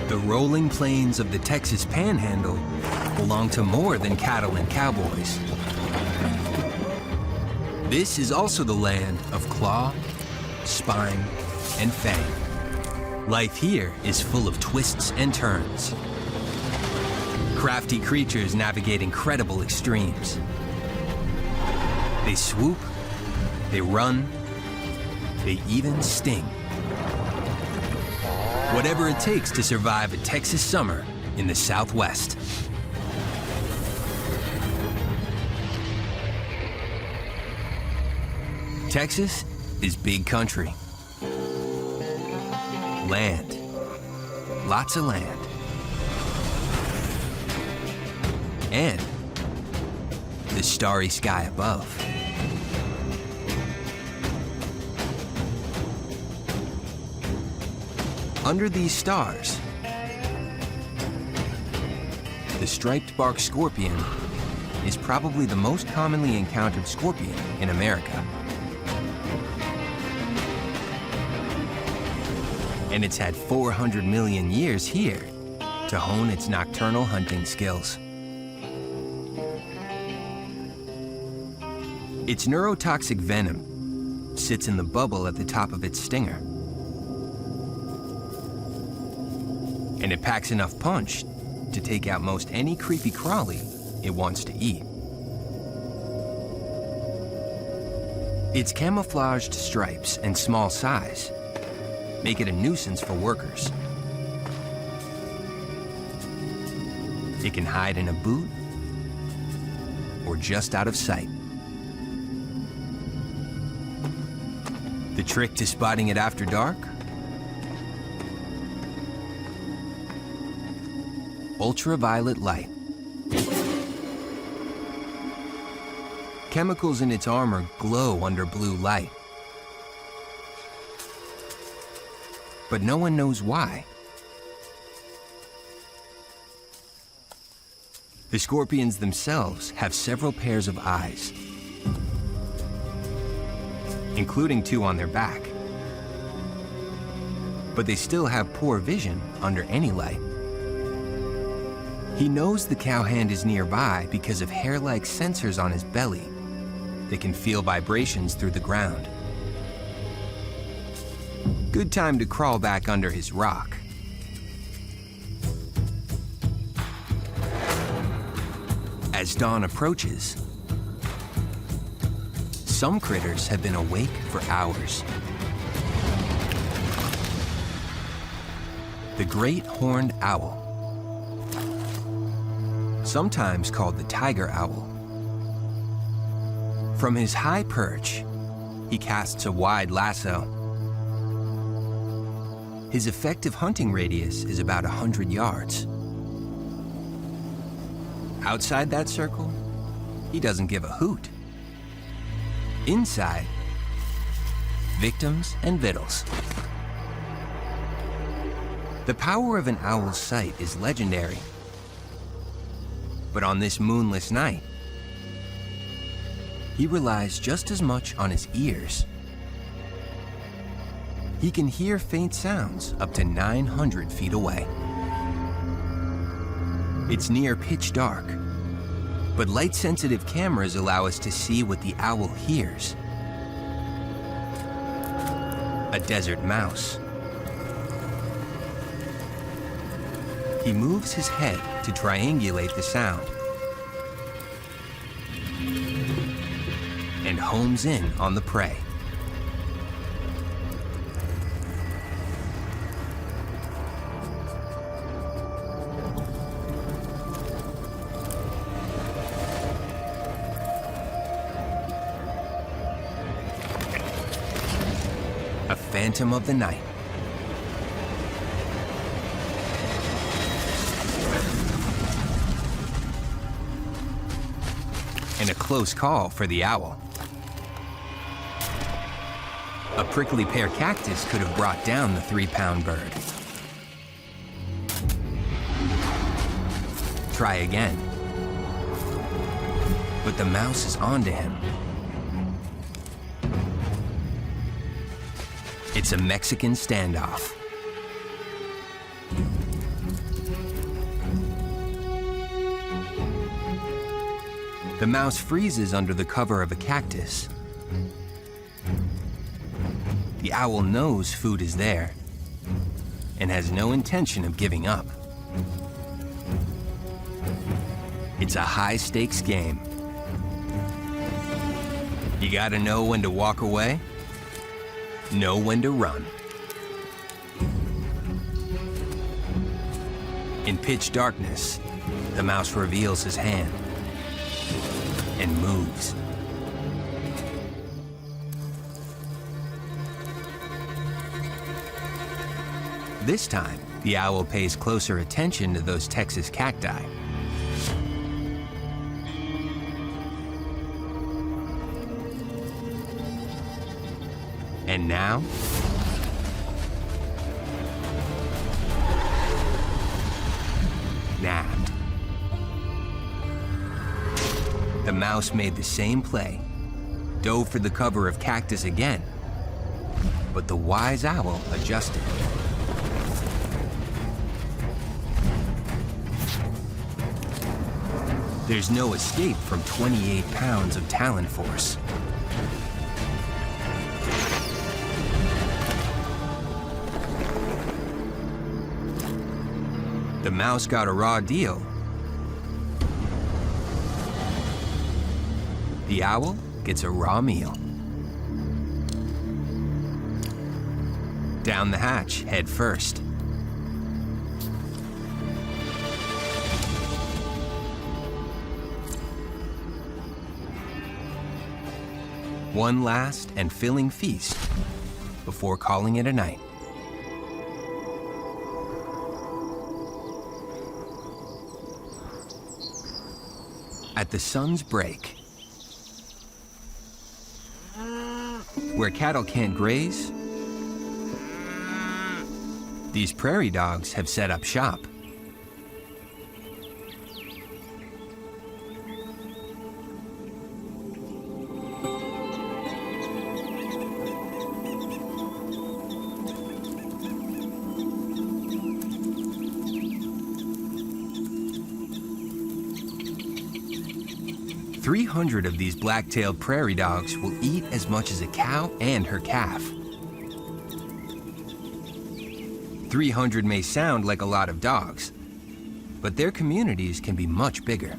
The rolling plains of the Texas Panhandle belong to more than cattle and cowboys. This is also the land of claw, spine, and fang. Life here is full of twists and turns. Crafty creatures navigate incredible extremes. They swoop, they run, they even sting. Whatever it takes to survive a Texas summer in the Southwest. Texas is big country. Land. Lots of land. And the starry sky above. Under these stars, the striped bark scorpion is probably the most commonly encountered scorpion in America. And it's had 400 million years here to hone its nocturnal hunting skills. Its neurotoxic venom sits in the bubble at the top of its stinger. And it packs enough punch to take out most any creepy crawly it wants to eat. Its camouflaged stripes and small size make it a nuisance for workers. It can hide in a boot or just out of sight. The trick to spotting it after dark? Ultraviolet light. Chemicals in its armor glow under blue light. But no one knows why. The scorpions themselves have several pairs of eyes, including 2 on their back. But they still have poor vision under any light. He knows the cowhand is nearby because of hair-like sensors on his belly that can feel vibrations through the ground. Good time to crawl back under his rock. As dawn approaches, some critters have been awake for hours. The great horned owl, sometimes called the tiger owl. From his high perch, he casts a wide lasso. His effective hunting radius is about 100 yards. Outside that circle, he doesn't give a hoot. Inside, victims and victuals. The power of an owl's sight is legendary. But on this moonless night, he relies just as much on his ears. He can hear faint sounds up to 900 feet away. It's near pitch dark, but light-sensitive cameras allow us to see what the owl hears. A desert mouse. He moves his head to triangulate the sound and homes in on the prey. A phantom of the night. And a close call for the owl. A prickly pear cactus could have brought down the 3-pound bird. Try again. But the mouse is onto him. It's a Mexican standoff. The mouse freezes under the cover of a cactus. The owl knows food is there and has no intention of giving up. It's a high-stakes game. You gotta know when to walk away, know when to run. In pitch darkness, the mouse reveals his hand and moves. This time, the owl pays closer attention to those Texas cacti. And now, nabbed. The mouse made the same play, dove for the cover of cactus again, but the wise owl adjusted. There's no escape from 28 pounds of talon force. The mouse got a raw deal. The owl gets a raw meal. Down the hatch, head first. One last and filling feast before calling it a night. At the sun's break, where cattle can't graze, these prairie dogs have set up shop. "300 of these black-tailed prairie dogs will eat as much as a cow and her calf. 300 may sound like a lot of dogs, but their communities can be much bigger.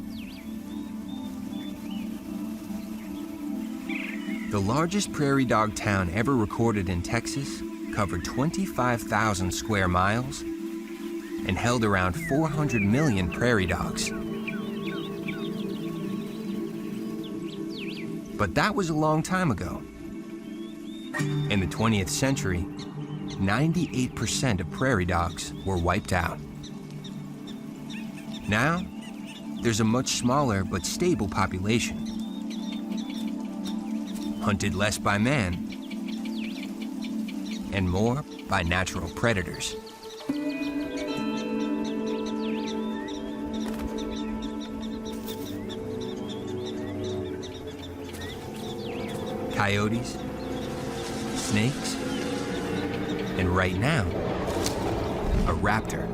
The largest prairie dog town ever recorded in Texas covered 25,000 square miles and held around 400 million prairie dogs. But that was a long time ago. In the 20th century, 98% of prairie dogs were wiped out. Now, there's a much smaller but stable population, hunted less by man and more by natural predators. Coyotes, snakes, and right now, a raptor.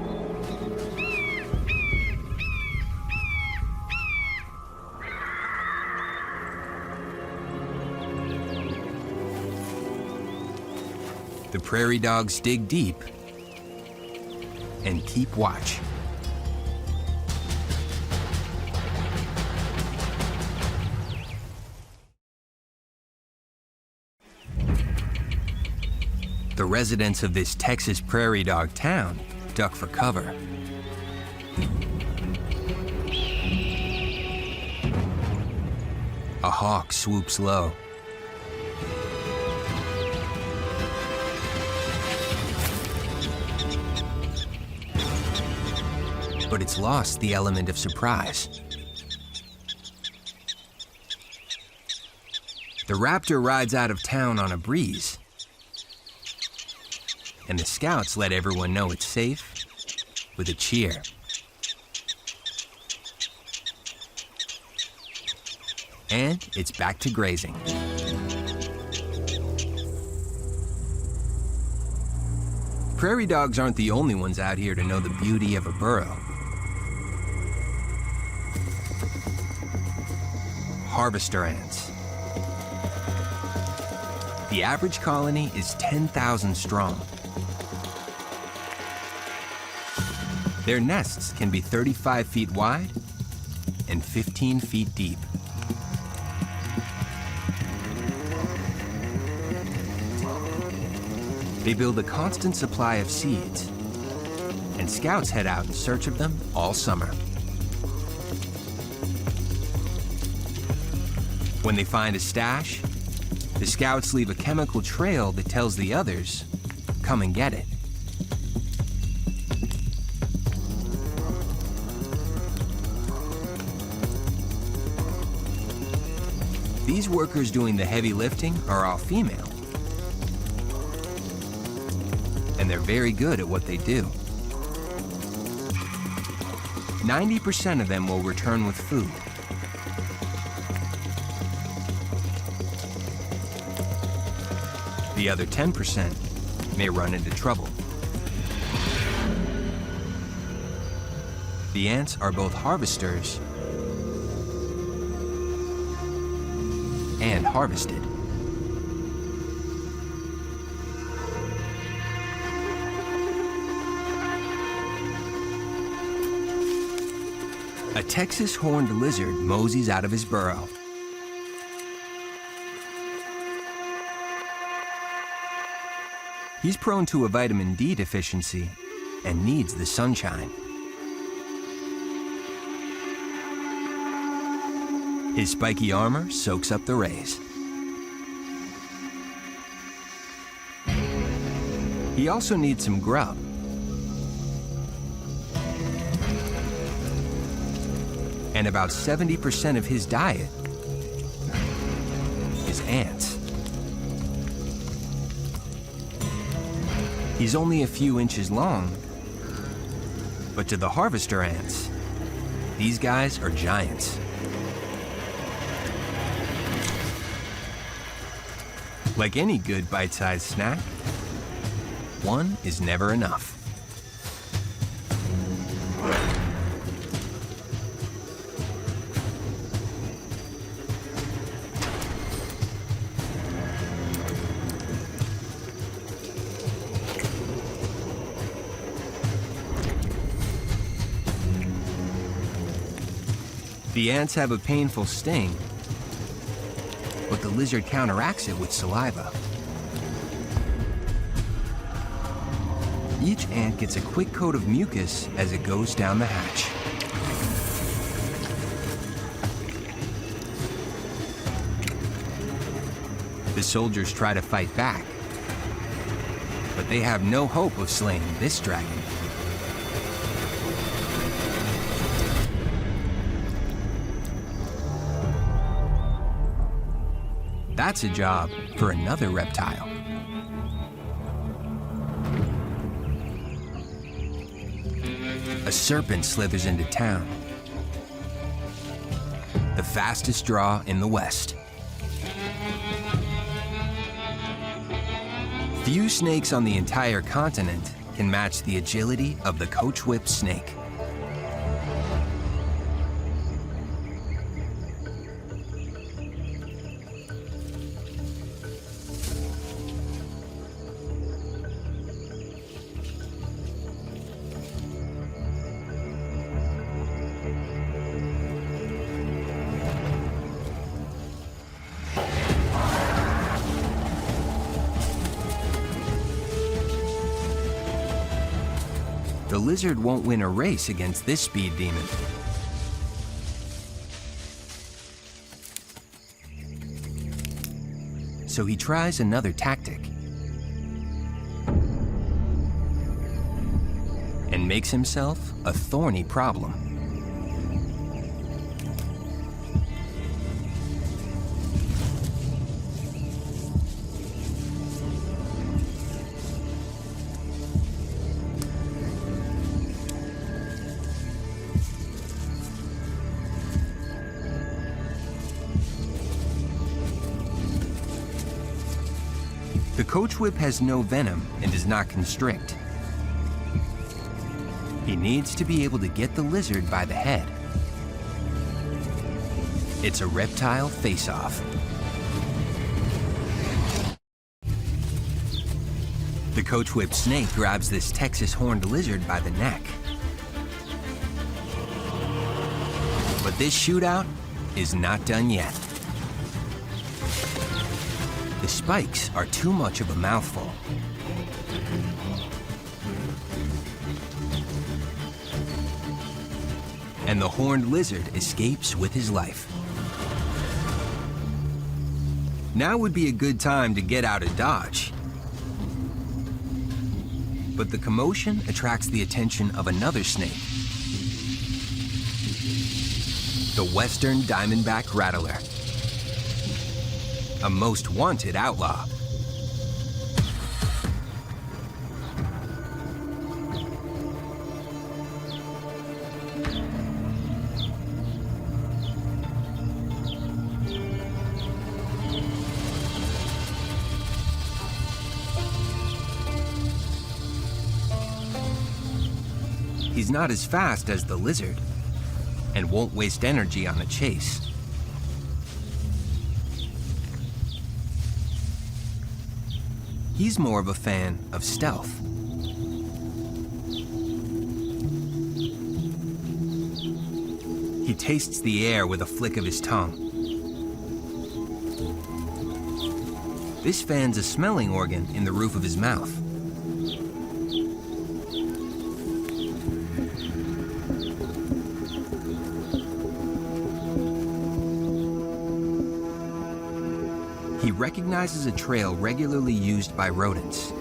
The prairie dogs dig deep and keep watch. The residents of this Texas prairie dog town duck for cover. A hawk swoops low. But it's lost the element of surprise. The raptor rides out of town on a breeze, and the scouts let everyone know it's safe with a cheer. And it's back to grazing. Prairie dogs aren't the only ones out here to know the beauty of a burrow. harvester ants. The average colony is 10,000 strong. Their nests can be 35 feet wide and 15 feet deep. They build a constant supply of seeds, and scouts head out in search of them all summer. When they find a stash, the scouts leave a chemical trail that tells the others, come and get it. These workers doing the heavy lifting are all female. And they're very good at what they do. 90% of them will return with food. The other 10% may run into trouble. The ants are both harvesters and harvested. A Texas horned lizard moseys out of his burrow. He's prone to a vitamin D deficiency and needs the sunshine. His spiky armor soaks up the rays. He also needs some grub. And about 70% of his diet is ants. He's only a few inches long, but to the harvester ants, these guys are giants. Like any good bite-sized snack, one is never enough. The ants have a painful sting, but the lizard counteracts it with saliva. Each ant gets a quick coat of mucus as it goes down the hatch. The soldiers try to fight back, but they have no hope of slaying this dragon. That's a job for another reptile. A serpent slithers into town. The fastest draw in the West. Few snakes on the entire continent can match the agility of the coach whip snake. The lizard won't win a race against this speed demon. So he tries another tactic and makes himself a thorny problem. The coach whip has no venom and does not constrict. He needs to be able to get the lizard by the head. It's a reptile face-off. The coach whip snake grabs this Texas horned lizard by the neck. But this shootout is not done yet. The spikes are too much of a mouthful. And the horned lizard escapes with his life. Now would be a good time to get out of Dodge. But the commotion attracts the attention of another snake, the Western Diamondback Rattler, a most wanted outlaw. He's not as fast as the lizard and won't waste energy on a chase. He's more of a fan of stealth. He tastes the air with a flick of his tongue. This fan's a smelling organ in the roof of his mouth. He recognizes a trail regularly used by rodents.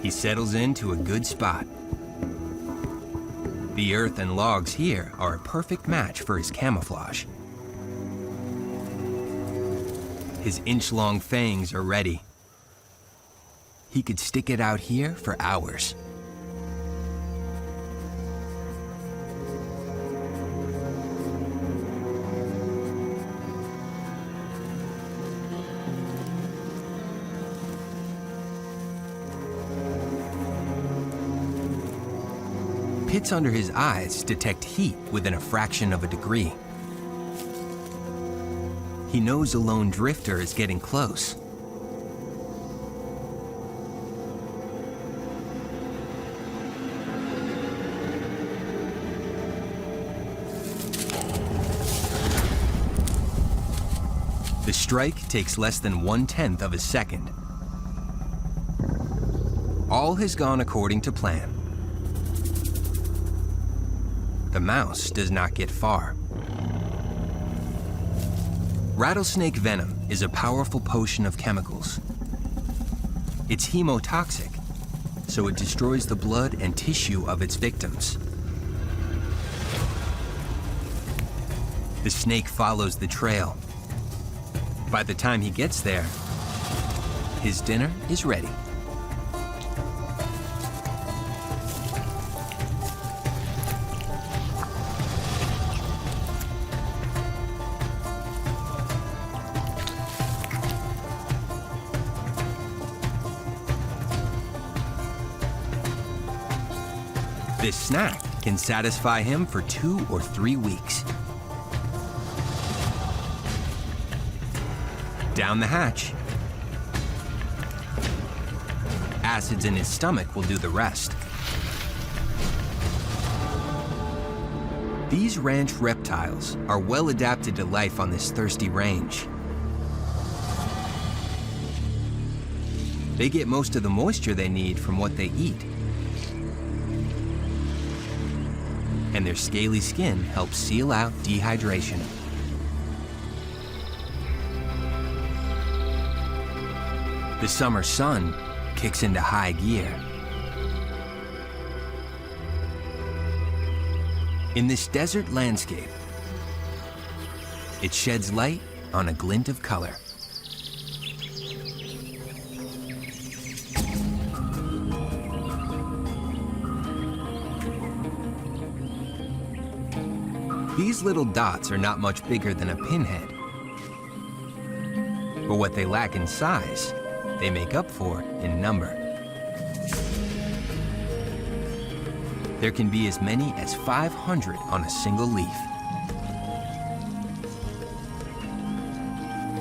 He settles into a good spot. The earth and logs here are a perfect match for his camouflage. His inch-long fangs are ready. He could stick it out here for hours. Pits under his eyes detect heat within a fraction of a degree. He knows a lone drifter is getting close. The strike takes less than 1/10 of a second. All has gone according to plan. The mouse does not get far. Rattlesnake venom is a powerful potion of chemicals. It's hemotoxic, so it destroys the blood and tissue of its victims. The snake follows the trail. By the time he gets there, his dinner is ready. This snack can satisfy him for 2 or 3 weeks. Down the hatch. Acids in his stomach will do the rest. These ranch reptiles are well adapted to life on this thirsty range. They get most of the moisture they need from what they eat. And their scaly skin helps seal out dehydration. The summer sun kicks into high gear. In this desert landscape, it sheds light on a glint of color. These little dots are not much bigger than a pinhead. But what they lack in size, they make up for in number. There can be as many as 500 on a single leaf.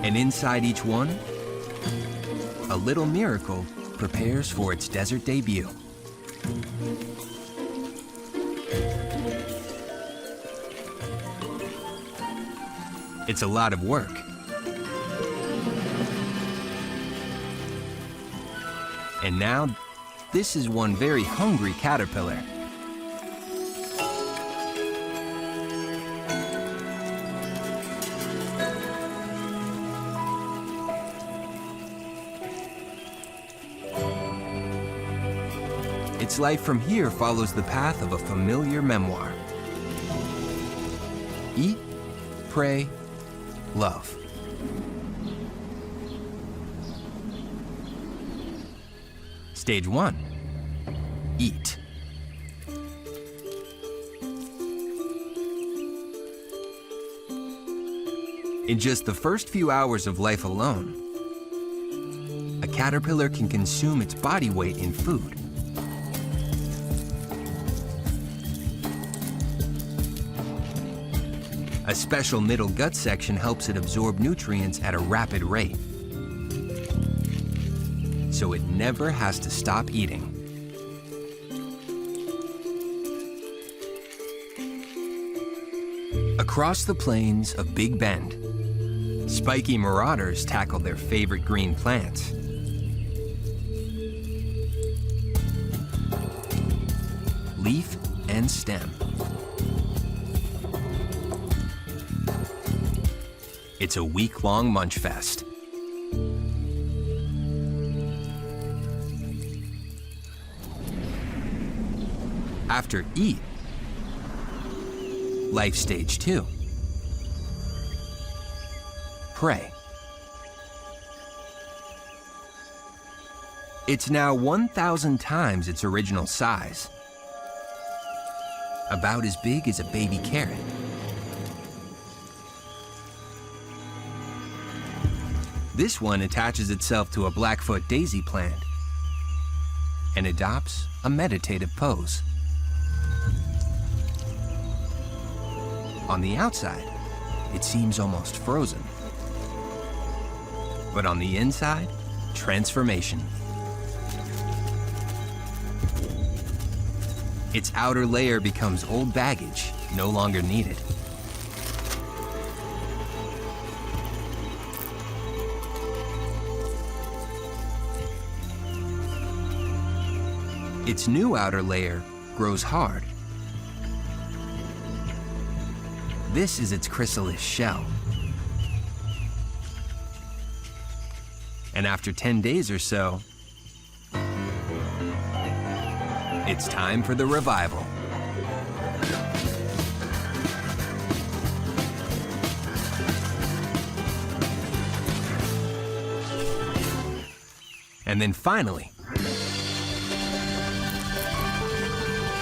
And inside each one, a little miracle prepares for its desert debut. It's a lot of work. And now, this is one very hungry caterpillar. Its life from here follows the path of a familiar memoir. Eat, pray, love. Stage 1. Eat. In just the first few hours of life alone, a caterpillar can consume its body weight in food. A special middle gut section helps it absorb nutrients at a rapid rate, so it never has to stop eating. Across the plains of Big Bend, spiky marauders tackle their favorite green plants. Leaf and stem. It's a week-long munch fest. After eat, life stage 2. Pray. It's now 1,000 times its original size. About as big as a baby carrot. This one attaches itself to a Blackfoot daisy plant and adopts a meditative pose. On the outside, it seems almost frozen. But on the inside, transformation. Its outer layer becomes old baggage, no longer needed. Its new outer layer grows hard. This is its chrysalis shell. And after 10 days or so, it's time for the revival. And then finally,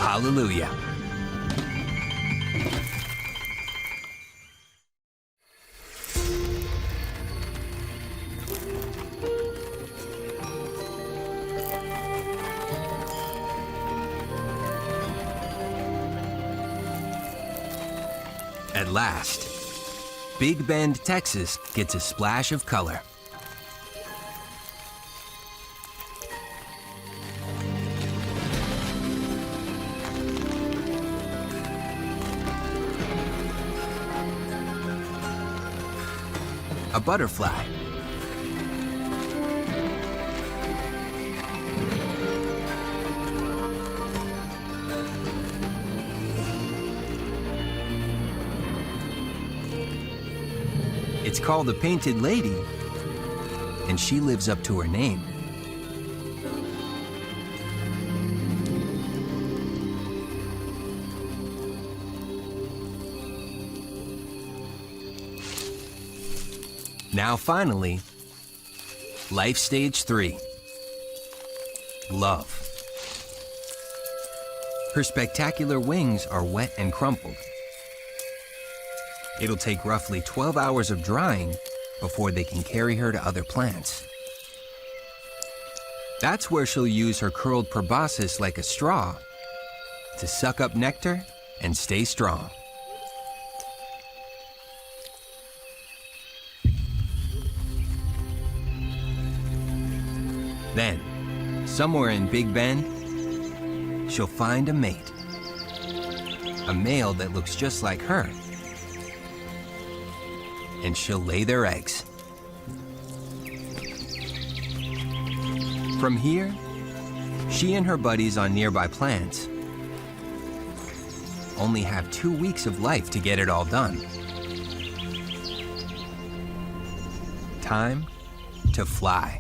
hallelujah. At last, Big Bend, Texas gets a splash of color. A butterfly. It's called a painted lady, and she lives up to her name. Now finally, life stage 3, love. Her spectacular wings are wet and crumpled. It'll take roughly 12 hours of drying before they can carry her to other plants. That's where she'll use her curled proboscis like a straw to suck up nectar and stay strong. Then, somewhere in Big Bend, she'll find a mate. A male that looks just like her. And she'll lay their eggs. From here, she and her buddies on nearby plants only have 2 weeks of life to get it all done. Time to fly.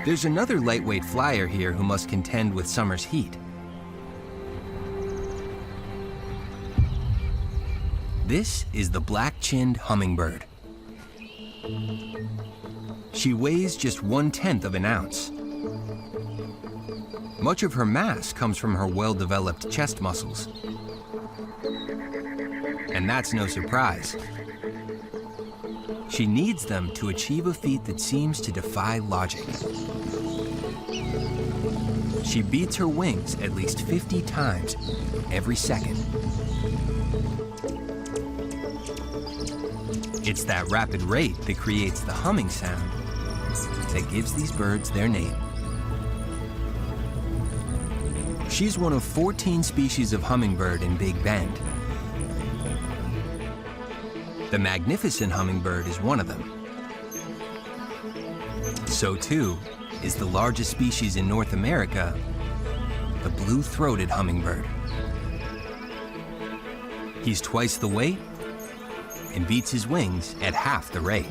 There's another lightweight flyer here who must contend with summer's heat. This is the black-chinned hummingbird. She weighs just 1/10 of an ounce. Much of her mass comes from her well-developed chest muscles. And that's no surprise. She needs them to achieve a feat that seems to defy logic. She beats her wings at least 50 times every second. It's that rapid rate that creates the humming sound that gives these birds their name. She's one of 14 species of hummingbird in Big Bend. The magnificent hummingbird is one of them. So too is the largest species in North America, the blue-throated hummingbird. He's twice the weight and beats his wings at half the rate.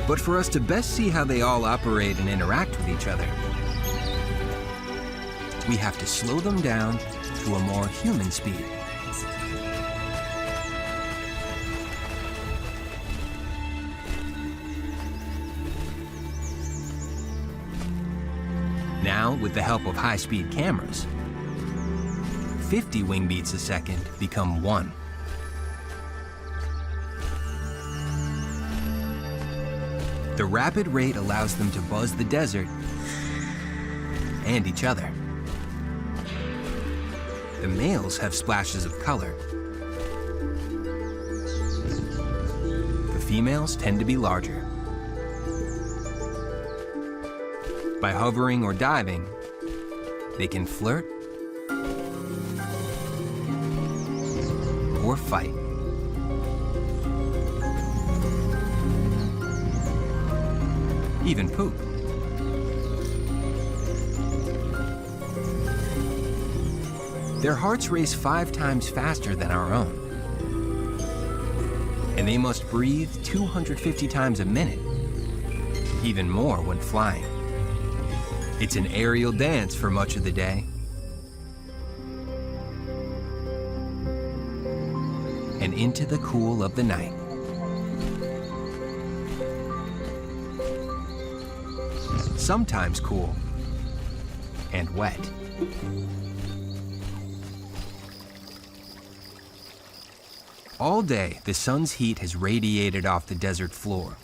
But for us to best see how they all operate and interact with each other, we have to slow them down to a more human speed. Now, with the help of high-speed cameras, 50 wing beats a second become 1. The rapid rate allows them to buzz the desert and each other. The males have splashes of color. The females tend to be larger. By hovering or diving, they can flirt or fight. Even poop. Their hearts race 5 times faster than our own. And they must breathe 250 times a minute, even more when flying. It's an aerial dance for much of the day. And into the cool of the night. Sometimes cool and wet. All day, the sun's heat has radiated off the desert floor.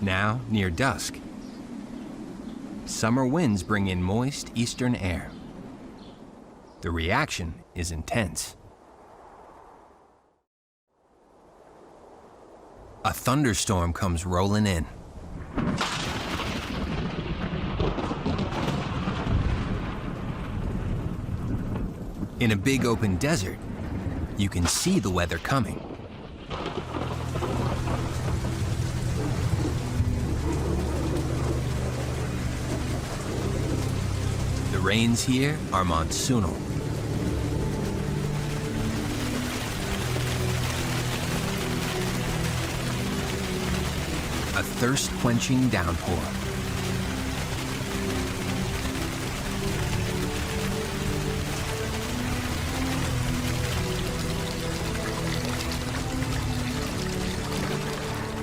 Now, near dusk, summer winds bring in moist eastern air. The reaction is intense. A thunderstorm comes rolling in. In a big open desert, you can see the weather coming. The rains here are monsoonal. A thirst-quenching downpour.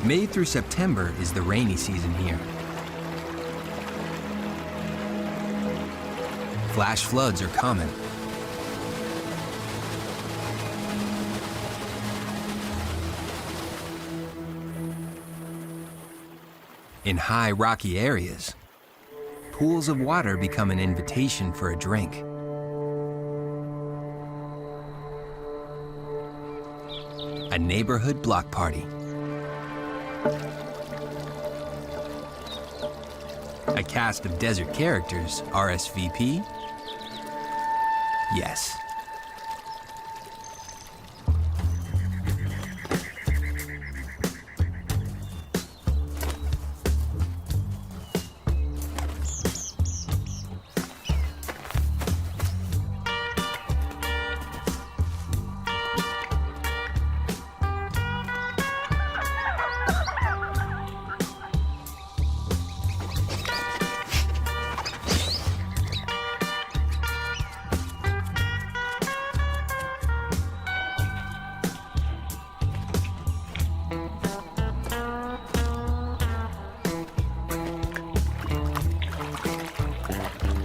May through September is the rainy season here. Flash floods are common. In high, rocky areas, pools of water become an invitation for a drink. A neighborhood block party. A cast of desert characters RSVP? Yes.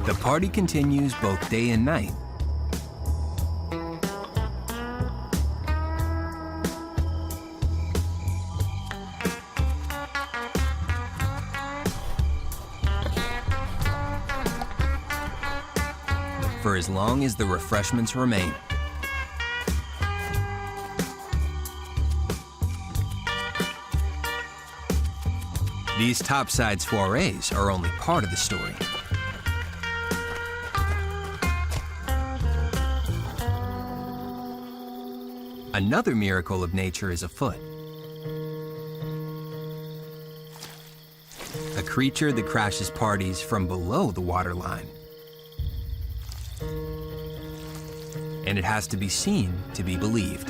The party continues both day and night. For as long as the refreshments remain. These topsides forays are only part of the story. Another miracle of nature is afoot. A creature that crashes parties from below the waterline. And it has to be seen to be believed.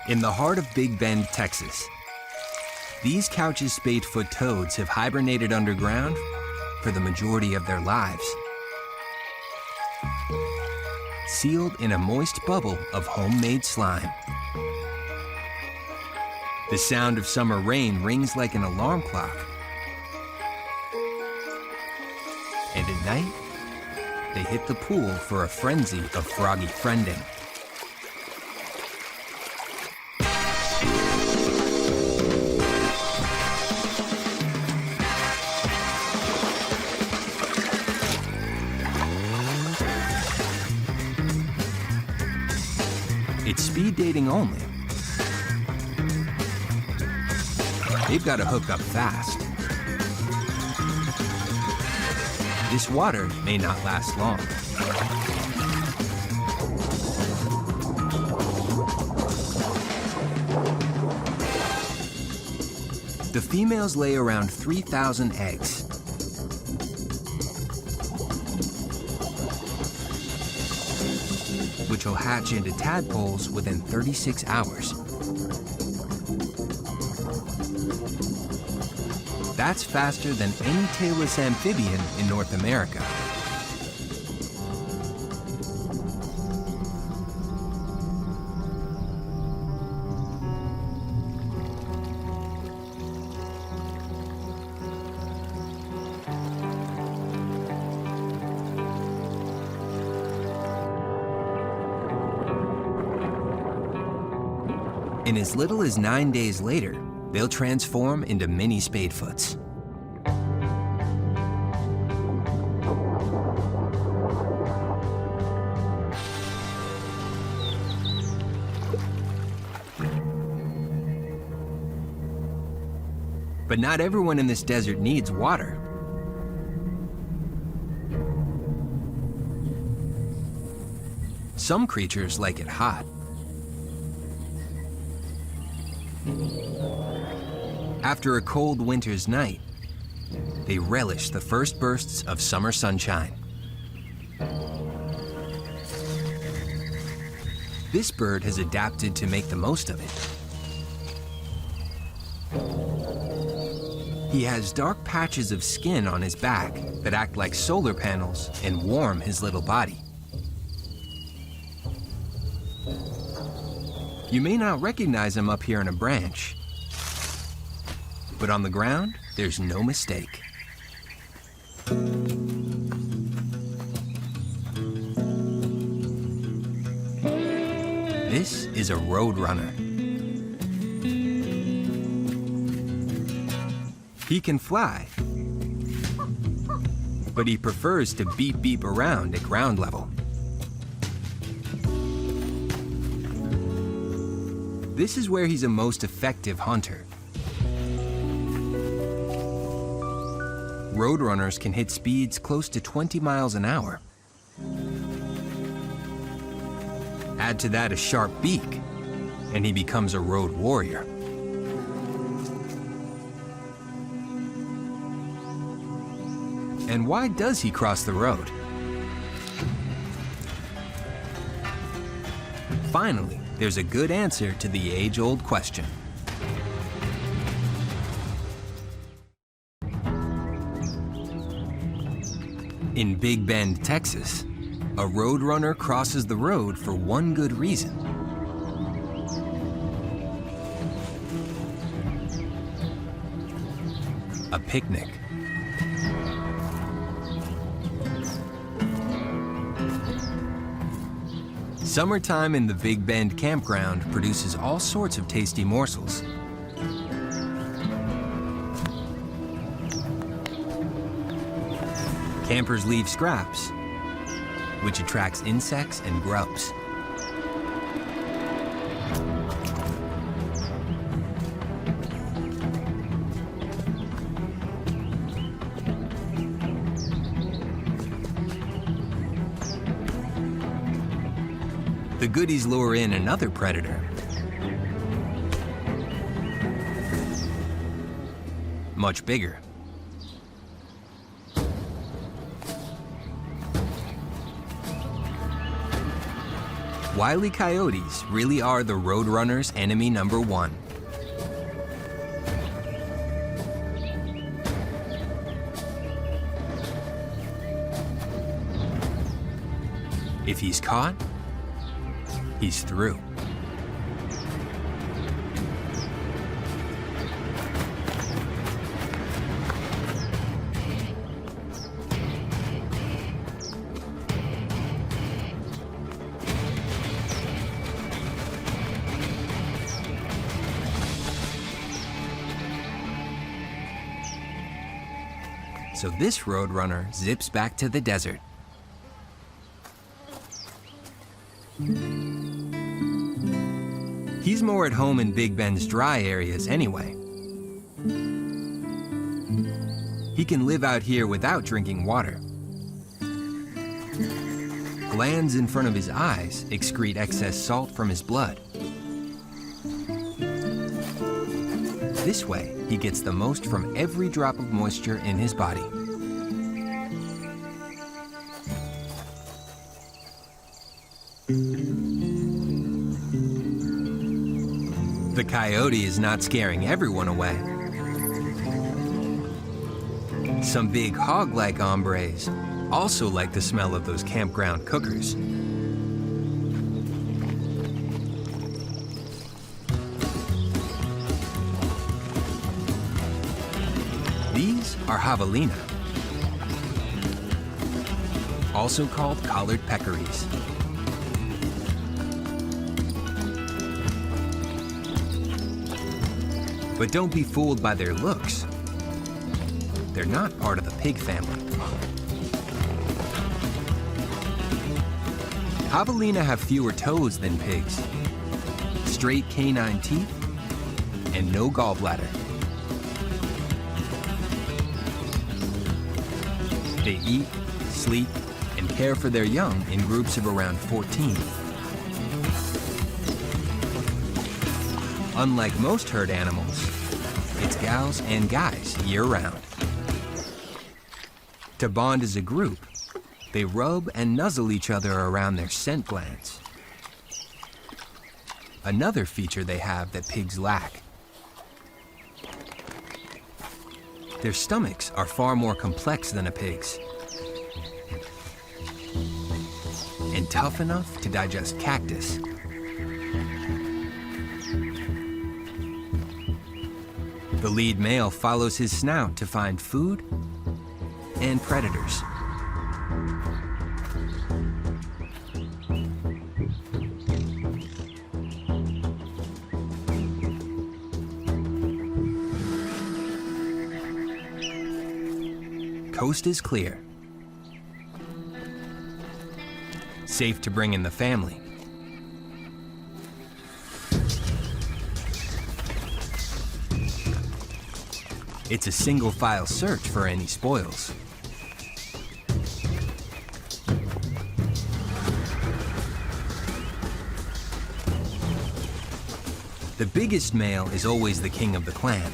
In the heart of Big Bend, Texas, these Couch's spadefoot toads have hibernated underground for the majority of their lives, sealed in a moist bubble of homemade slime. The sound of summer rain rings like an alarm clock. And at night, they hit the pool for a frenzy of froggy friending. It's speed dating only. They've got to hook up fast. This water may not last long. The females lay around 3,000 eggs. Which will hatch into tadpoles within 36 hours. That's faster than any tailless amphibian in North America. In as little as 9 days later, they'll transform into mini spadefoots. But not everyone in this desert needs water. Some creatures like it hot. After a cold winter's night, they relish the first bursts of summer sunshine. This bird has adapted to make the most of it. He has dark patches of skin on his back that act like solar panels and warm his little body. You may not recognize him up here in a branch, but on the ground, there's no mistake. This is a roadrunner. He can fly, but he prefers to beep beep around at ground level. This is where he's a most effective hunter. Roadrunners can hit speeds close to 20 miles an hour. Add to that a sharp beak, and he becomes a road warrior. And why does he cross the road? Finally, there's a good answer to the age-old question. In Big Bend, Texas, a roadrunner crosses the road for one good reason. A picnic. Summertime in the Big Bend campground produces all sorts of tasty morsels. Campers leave scraps, which attracts insects and grubs. The goodies lure in another predator. Much bigger. Wile E. Coyotes really are the roadrunner's enemy number one. If he's caught, he's through. So this roadrunner zips back to the desert. He's more at home in Big Bend's dry areas anyway. He can live out here without drinking water. Glands in front of his eyes excrete excess salt from his blood. This way, he gets the most from every drop of moisture in his body. The coyote is not scaring everyone away. Some big hog-like hombres also like the smell of those campground cookers. These are javelina, also called collared peccaries. But don't be fooled by their looks. They're not part of the pig family. Javelina have fewer toes than pigs, straight canine teeth, and no gallbladder. They eat, sleep, and care for their young in groups of around 14. Unlike most herd animals, it's gals and guys year-round. To bond as a group, they rub and nuzzle each other around their scent glands. Another feature they have that pigs lack. Their stomachs are far more complex than a pig's, and tough enough to digest cactus The lead male follows his snout to find food and predators. Coast is clear. Safe to bring in the family. It's a single-file search for any spoils. The biggest male is always the king of the clan.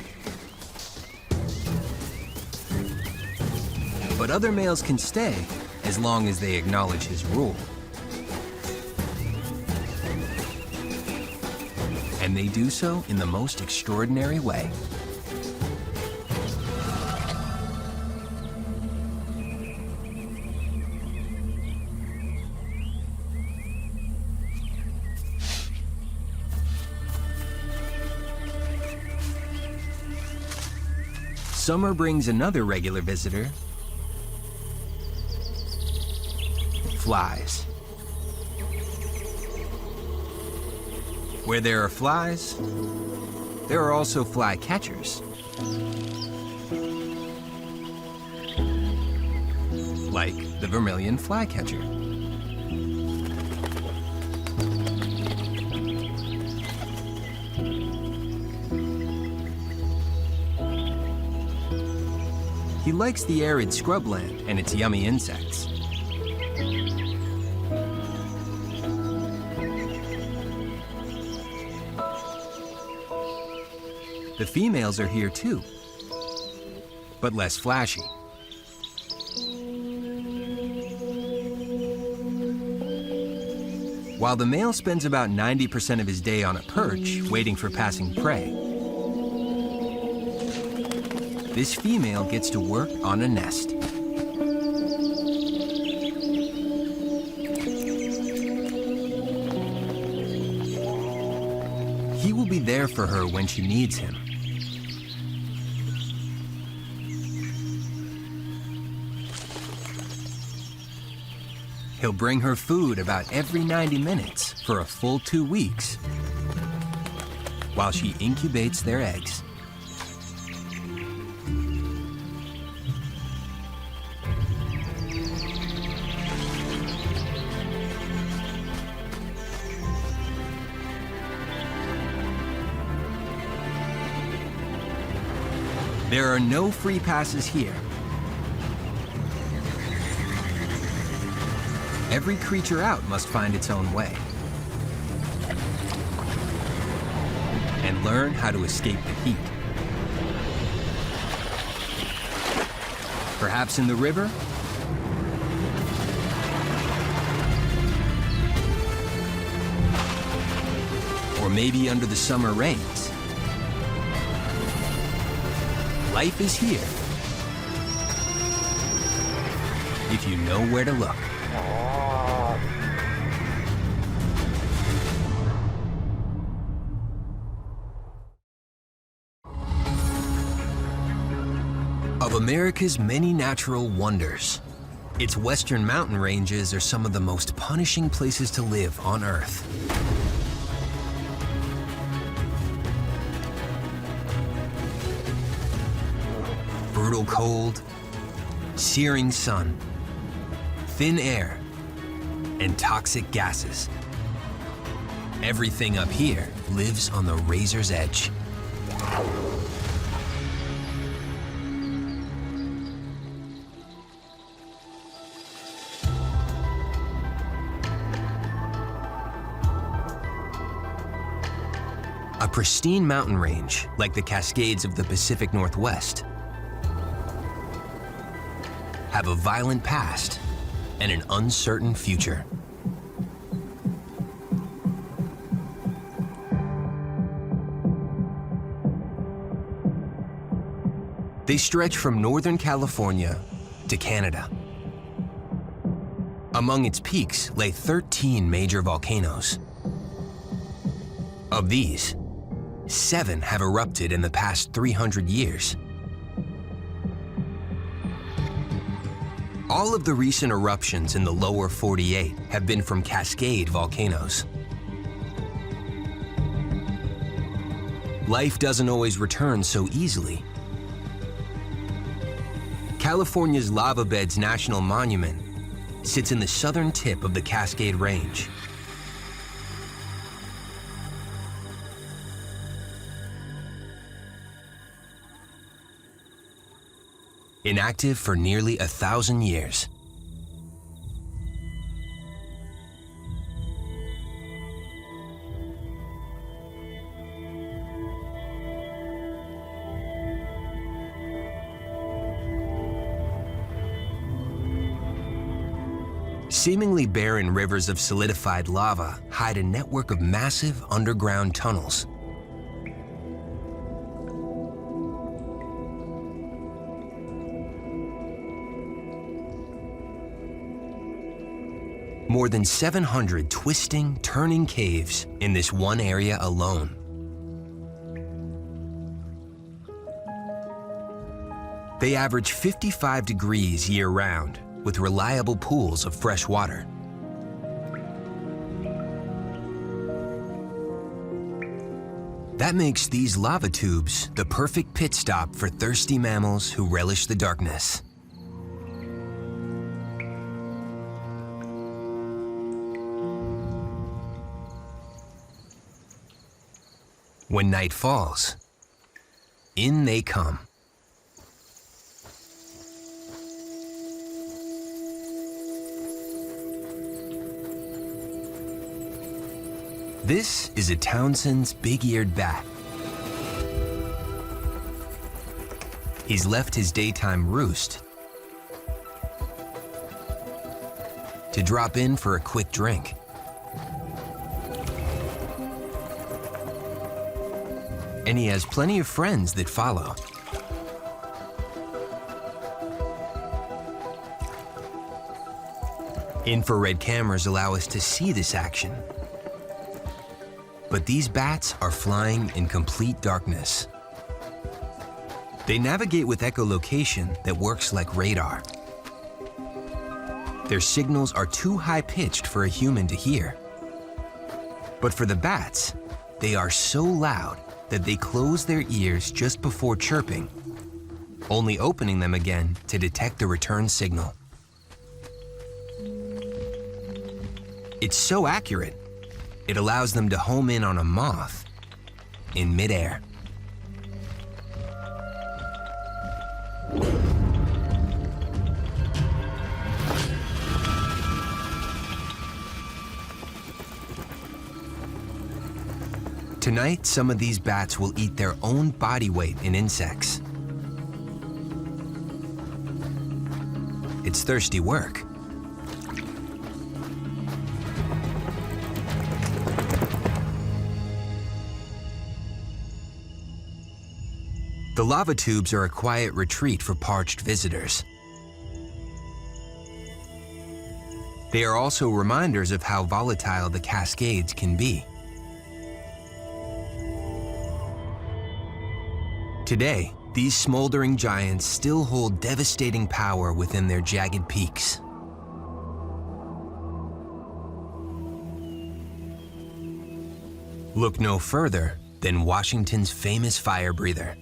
But other males can stay as long as they acknowledge his rule. And they do so in the most extraordinary way. Summer brings another regular visitor, flies. Where there are flies, there are also fly catchers. Like the vermilion flycatcher. He likes the arid scrubland and its yummy insects. The females are here too, but less flashy. While the male spends about 90% of his day on a perch, waiting for passing prey, this female gets to work on a nest. He will be there for her when she needs him. He'll bring her food about every 90 minutes for a full 2 weeks, while she incubates their eggs. There are no free passes here. Every creature out must find its own way and learn how to escape the heat. Perhaps in the river, or maybe under the summer rains. Life is here, if you know where to look. Of America's many natural wonders, its western mountain ranges are some of the most punishing places to live on Earth. Brutal cold, searing sun, thin air, and toxic gases. Everything up here lives on the razor's edge. A pristine mountain range, like the Cascades of the Pacific Northwest, have a violent past and an uncertain future. They stretch from Northern California to Canada. Among its peaks lay 13 major volcanoes. Of these, 7 have erupted in the past 300 years. All of the recent eruptions in the lower 48 have been from Cascade volcanoes. Life doesn't always return so easily. California's Lava Beds National Monument sits in the southern tip of the Cascade Range. Inactive for nearly 1,000 years. Seemingly barren rivers of solidified lava hide a network of massive underground tunnels. More than 700 twisting, turning caves in this one area alone. They average 55 degrees year-round, with reliable pools of fresh water. That makes these lava tubes the perfect pit stop for thirsty mammals who relish the darkness. When night falls, in they come. This is a Townsend's big-eared bat. He's left his daytime roost to drop in for a quick drink. And he has plenty of friends that follow. Infrared cameras allow us to see this action. But these bats are flying in complete darkness. They navigate with echolocation that works like radar. Their signals are too high-pitched for a human to hear. But for the bats, they are so loud that they close their ears just before chirping, only opening them again to detect the return signal. It's so accurate, it allows them to home in on a moth in midair. Tonight, some of these bats will eat their own body weight in insects. It's thirsty work. The lava tubes are a quiet retreat for parched visitors. They are also reminders of how volatile the Cascades can be. Today, these smoldering giants still hold devastating power within their jagged peaks. Look no further than Washington's famous fire breather.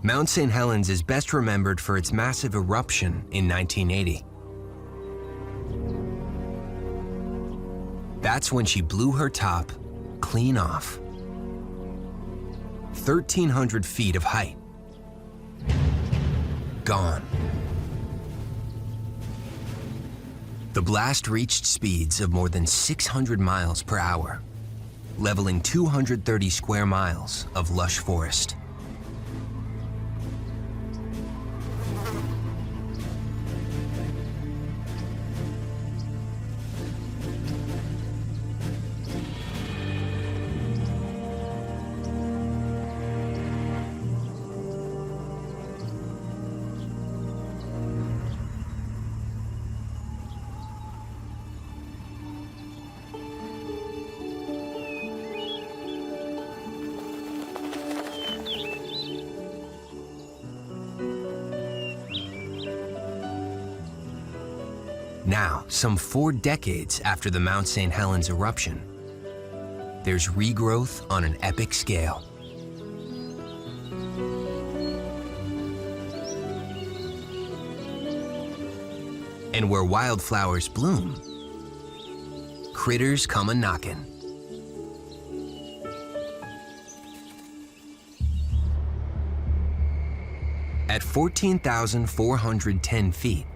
Mount St. Helens is best remembered for its massive eruption in 1980. That's when she blew her top clean off. 1,300 feet of height. Gone. The blast reached speeds of more than 600 miles per hour, leveling 230 square miles of lush forest. Now, some 4 decades after the Mount St. Helens eruption, there's regrowth on an epic scale. And where wildflowers bloom, critters come a-knockin'. At 14,410 feet,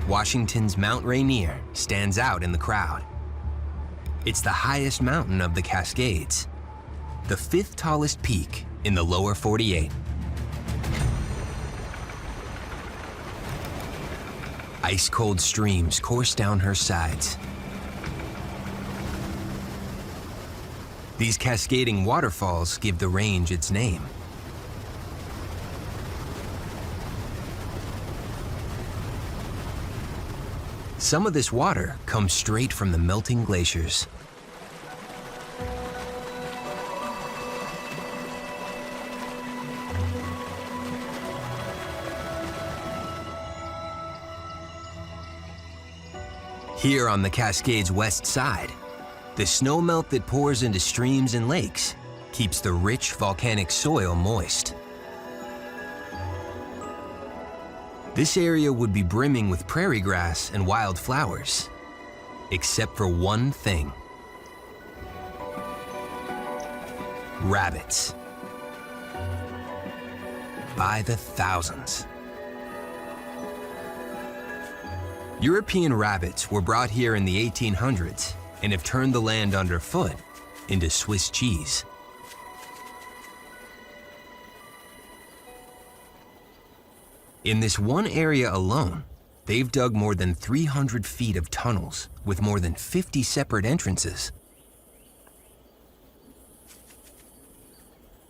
Washington's Mount Rainier stands out in the crowd. It's the highest mountain of the Cascades, the 5th tallest peak in the lower 48. Ice-cold streams course down her sides. These cascading waterfalls give the range its name. Some of this water comes straight from the melting glaciers. Here on the Cascades' west side, the snowmelt that pours into streams and lakes keeps the rich volcanic soil moist. This area would be brimming with prairie grass and wildflowers, except for one thing: rabbits. By the thousands. European rabbits were brought here in the 1800s and have turned the land underfoot into Swiss cheese. In this one area alone, they've dug more than 300 feet of tunnels with more than 50 separate entrances.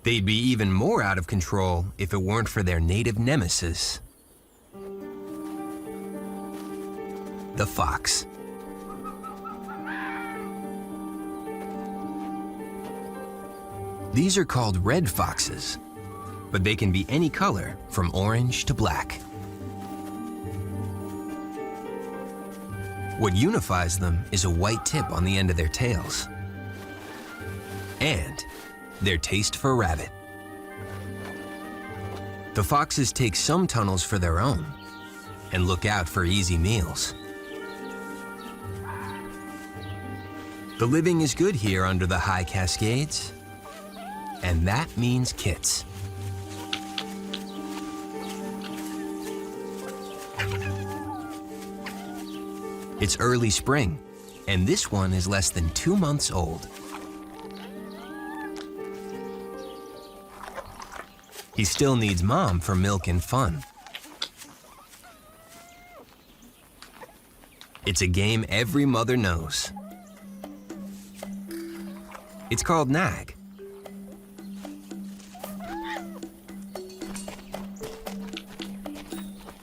They'd be even more out of control if it weren't for their native nemesis, the fox. These are called red foxes, but they can be any color from orange to black. What unifies them is a white tip on the end of their tails and their taste for rabbit. The foxes take some tunnels for their own and look out for easy meals. The living is good here under the high Cascades, and that means kits. It's early spring, and this one is less than 2 months old. He still needs mom for milk and fun. It's a game every mother knows. It's called Nag.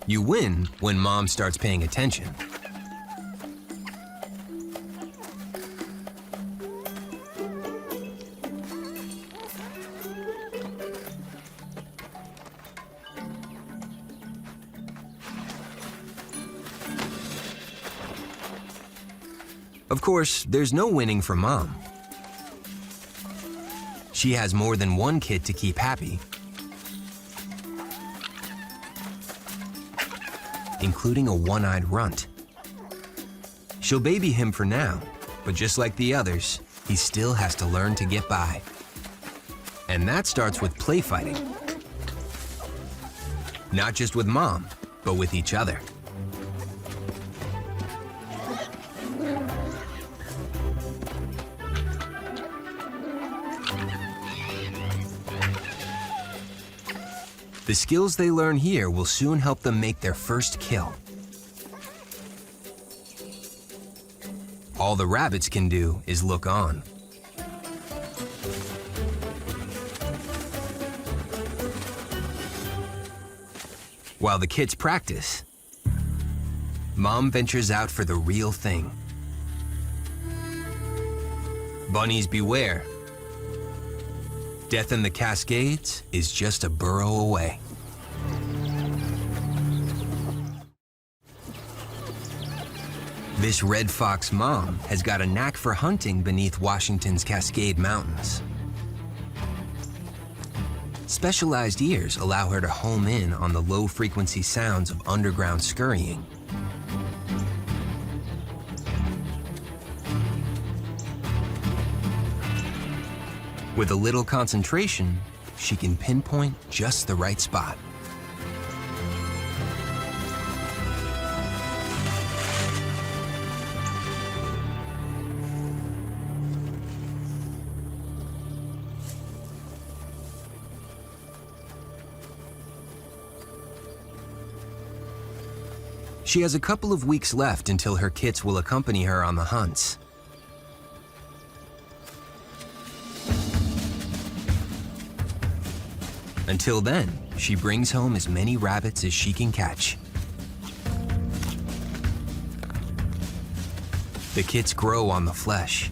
You win when mom starts paying attention. Of course, there's no winning for mom. She has more than one kid to keep happy, including a one-eyed runt. She'll baby him for now, but just like the others, he still has to learn to get by. And that starts with play fighting. Not just with mom, but with each other. The skills they learn here will soon help them make their first kill. All the rabbits can do is look on. While the kids practice, mom ventures out for the real thing. Bunnies beware. Death in the Cascades is just a burrow This red fox mom has got a knack for hunting beneath Washington's Cascade Mountains. Specialized ears allow her to home in on the low-frequency sounds of underground scurrying. With a little concentration, she can pinpoint just the right spot. She has a couple of weeks left until her kits will accompany her on the hunts. Until then, she brings home as many rabbits as she can catch. The kits grow on the flesh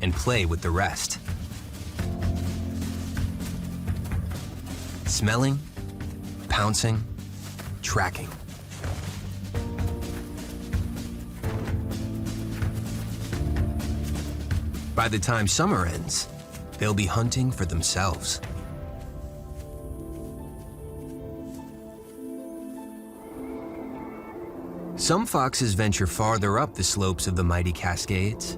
and play with the rest. Smelling, pouncing, tracking. By the time summer ends, they'll be hunting for themselves. Some foxes venture farther up the slopes of the mighty Cascades.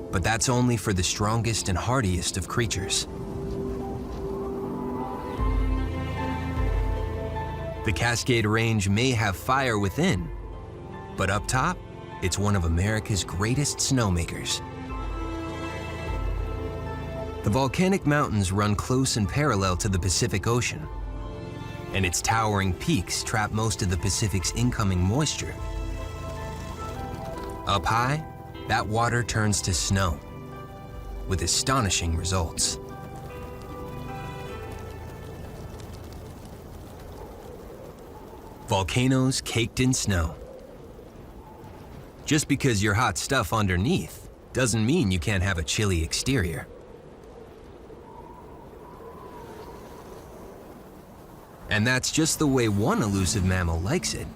But that's only for the strongest and hardiest of creatures. The Cascade Range may have fire within, but up top, it's one of America's greatest snowmakers. The volcanic mountains run close and parallel to the Pacific Ocean, and its towering peaks trap most of the Pacific's incoming moisture. Up high, that water turns to snow, with astonishing results. Volcanoes caked in snow. Just because you're hot stuff underneath doesn't mean you can't have a chilly exterior. And that's just the way one elusive mammal likes it.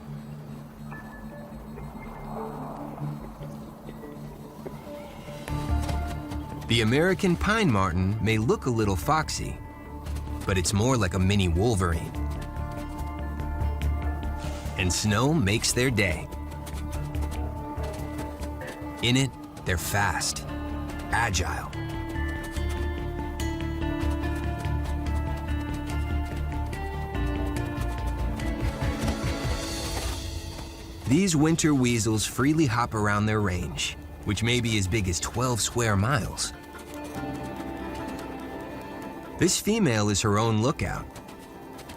The American pine marten may look a little foxy, but it's more like a mini Wolverine. And snow makes their day. In it, they're fast, agile. These winter weasels freely hop around their range, which may be as big as 12 square miles. This female is her own lookout,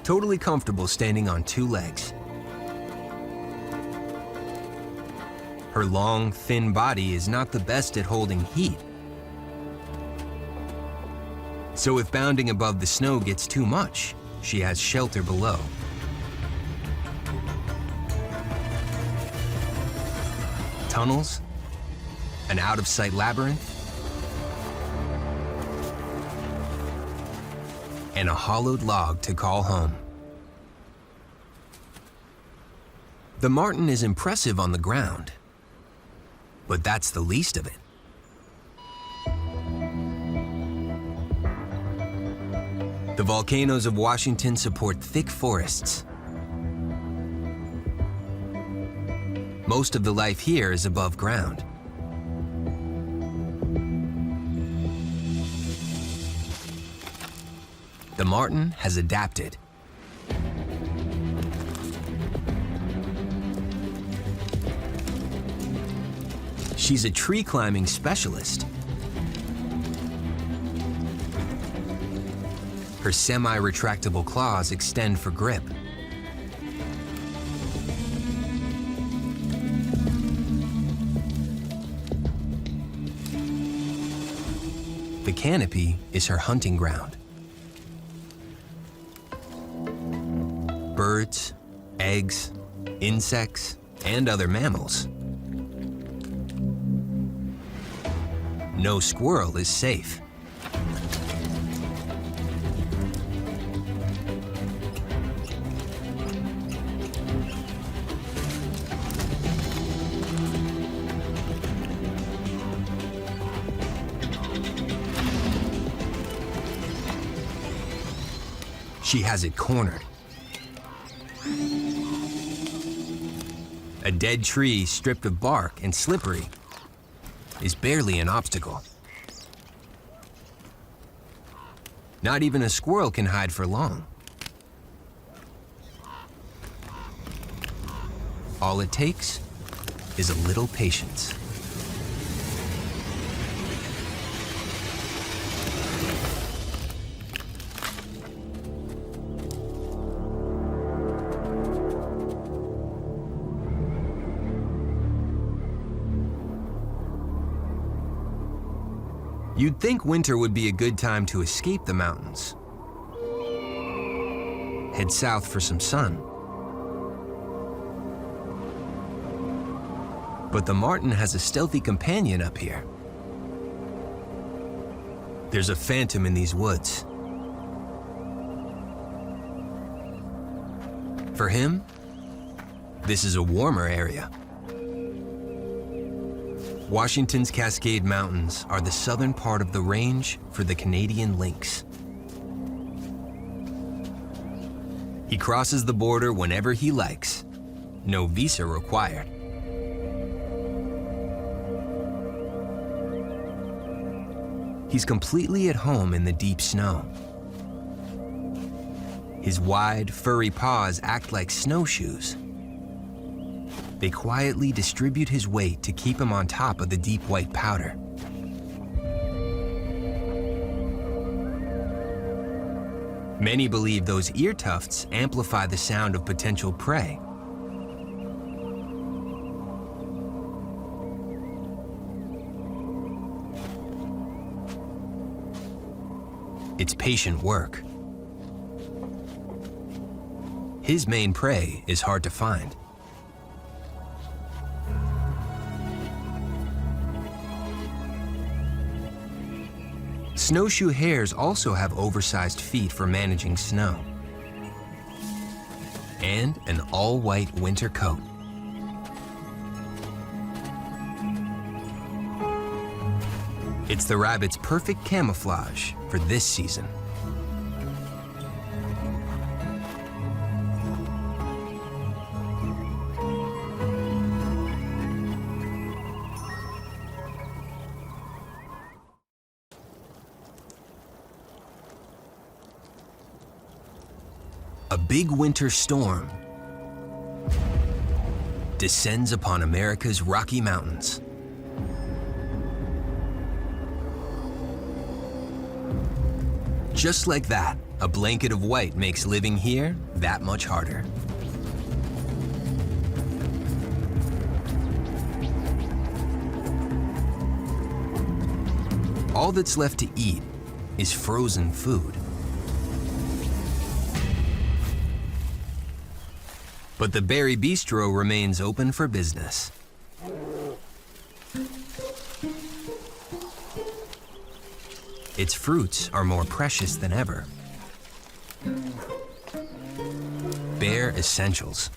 totally comfortable standing on two legs. Her long, thin body is not the best at holding heat. So if bounding above the snow gets too much, she has shelter below. Tunnels, an out-of-sight labyrinth, and a hollowed log to call home. The marten is impressive on the ground, but that's the least of it. The volcanoes of Washington support thick forests. Most of the life here is above ground. The marten has adapted. She's a tree climbing specialist. Her semi-retractable claws extend for grip. The canopy is her hunting ground. Birds, eggs, insects, and other mammals. No squirrel is safe. She has it cornered. A dead tree stripped of bark and slippery is barely an obstacle. Not even a squirrel can hide for long. All it takes is a little patience. You'd think winter would be a good time to escape the mountains. Head south for some sun. But the marten has a stealthy companion up here. There's a phantom in these woods. For him, this is a warmer area. Washington's Cascade Mountains are the southern part of the range for the Canadian lynx. He crosses the border whenever he likes. No visa required. He's completely at home in the deep snow. His wide, furry paws act like snowshoes. They quietly distribute his weight to keep him on top of the deep white powder. Many believe those ear tufts amplify the sound of potential prey. It's patient work. His main prey is hard to find. Snowshoe hares also have oversized feet for managing snow. And an all-white winter coat. It's the rabbit's perfect camouflage for this season. A big winter storm descends upon America's Rocky Mountains. Just like that, a blanket of white makes living here that much harder. All that's left to eat is frozen food. But the Berry Bistro remains open for business. Its fruits are more precious than ever. Bare essentials.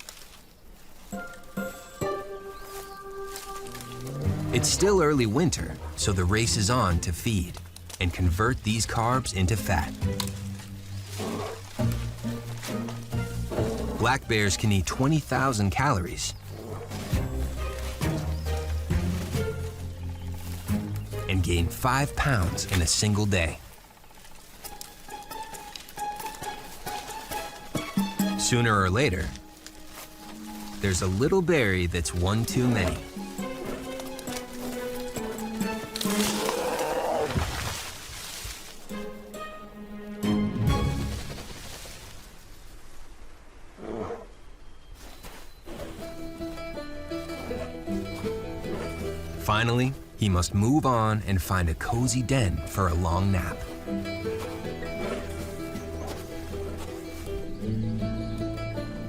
It's still early winter, so the race is on to feed and convert these carbs into fat. Black bears can eat 20,000 calories and gain 5 pounds in a single day. Sooner or later, there's a little berry that's one too many. Finally, he must move on and find a cozy den for a long nap.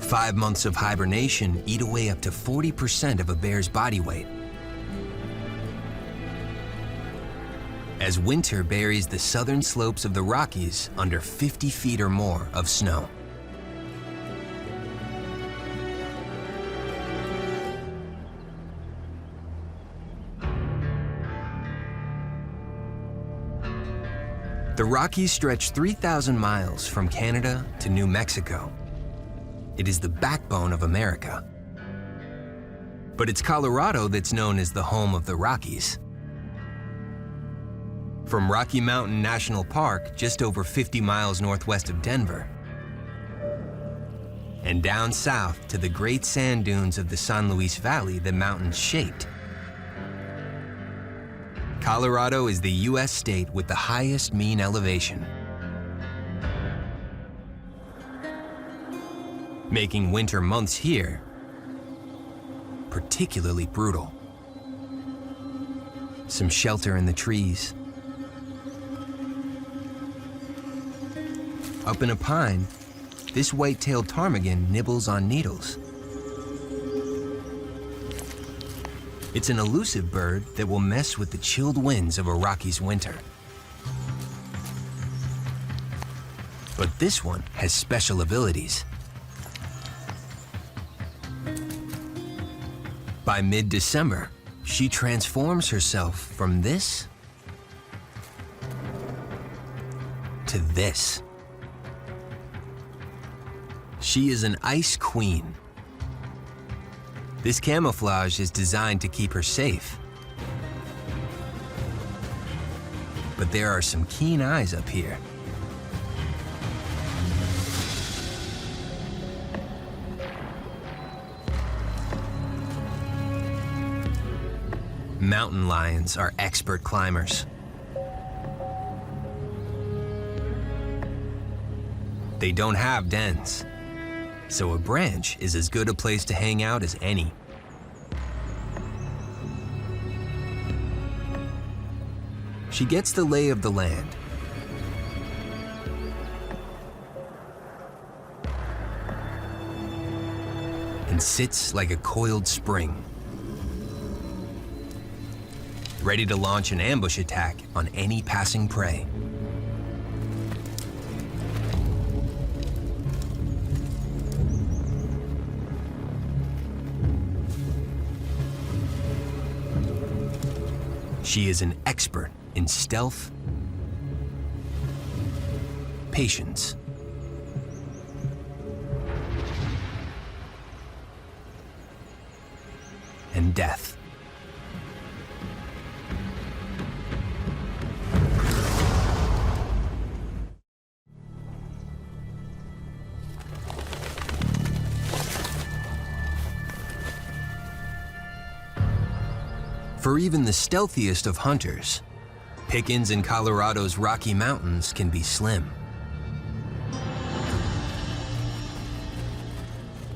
Five months of hibernation eat away up to 40% of a bear's body weight. As winter buries the southern slopes of the Rockies under 50 feet or more of snow. The Rockies stretch 3,000 miles from Canada to New Mexico. It is the backbone of America. But it's Colorado that's known as the home of the Rockies. From Rocky Mountain National Park, just over 50 miles northwest of Denver, and down south to the great sand dunes of the San Luis Valley the mountains shaped. Colorado is the U.S. state with the highest mean elevation, making winter months here particularly brutal. Some shelter in the trees. Up in a pine, this white-tailed ptarmigan nibbles on needles. It's an elusive bird that will mess with the chilled winds of a Rockies winter. But this one has special abilities. By mid-December, she transforms herself from this to this. She is an ice queen. This camouflage is designed to keep her safe. But there are some keen eyes up here. Mountain lions are expert climbers. They don't have dens, so a branch is as good a place to hang out as any. She gets the lay of the land. And sits like a coiled spring, ready to launch an ambush attack on any passing prey. She is an expert in stealth, patience, and death. For even the stealthiest of hunters, pickings in Colorado's Rocky Mountains can be slim.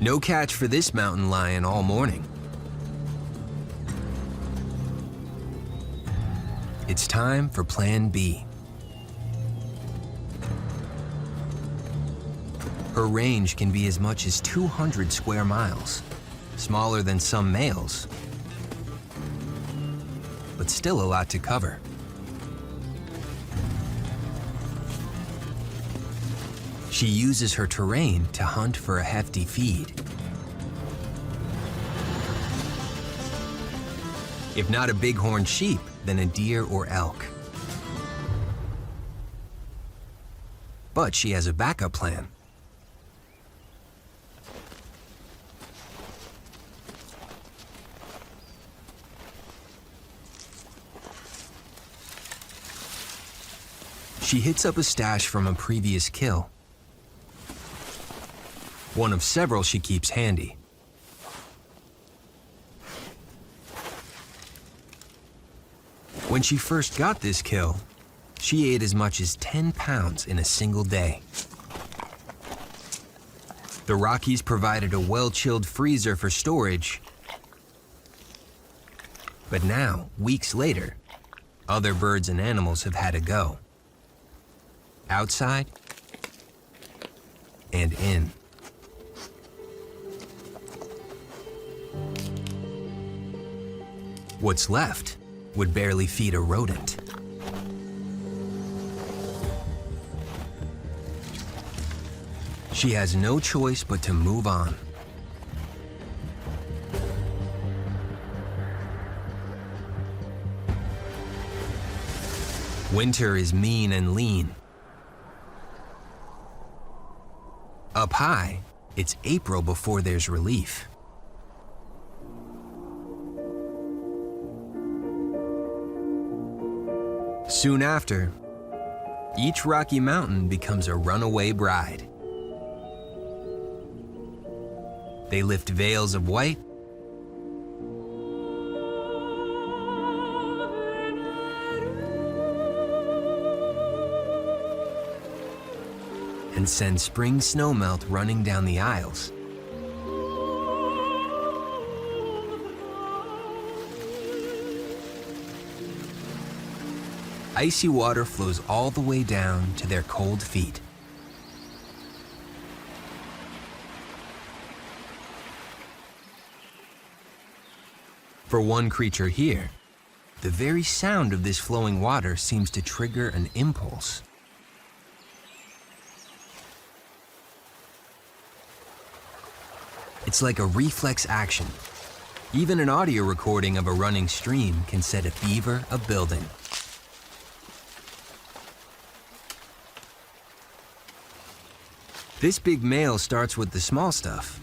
No catch for this mountain lion all morning. It's time for Plan B. Her range can be as much as 200 square miles, smaller than some males, but still a lot to cover. She uses her terrain to hunt for a hefty feed. If not a bighorn sheep, then a deer or elk. But she has a backup plan. She hits up a stash from a previous kill. One of several she keeps handy. When she first got this kill, she ate as much as 10 pounds in a single day. The Rockies provided a well-chilled freezer for storage, but now, weeks later, other birds and animals have had to go. Outside and in. What's left would barely feed a rodent. She has no choice but to move on. Winter is mean and lean. Up high, it's April before there's relief. Soon after, each rocky mountain becomes a runaway bride. They lift veils of white and send spring snowmelt running down the aisles. Icy water flows all the way down to their cold feet. For one creature here, the very sound of this flowing water seems to trigger an impulse. It's like a reflex action. Even an audio recording of a running stream can set a beaver a-building. This big male starts with the small stuff,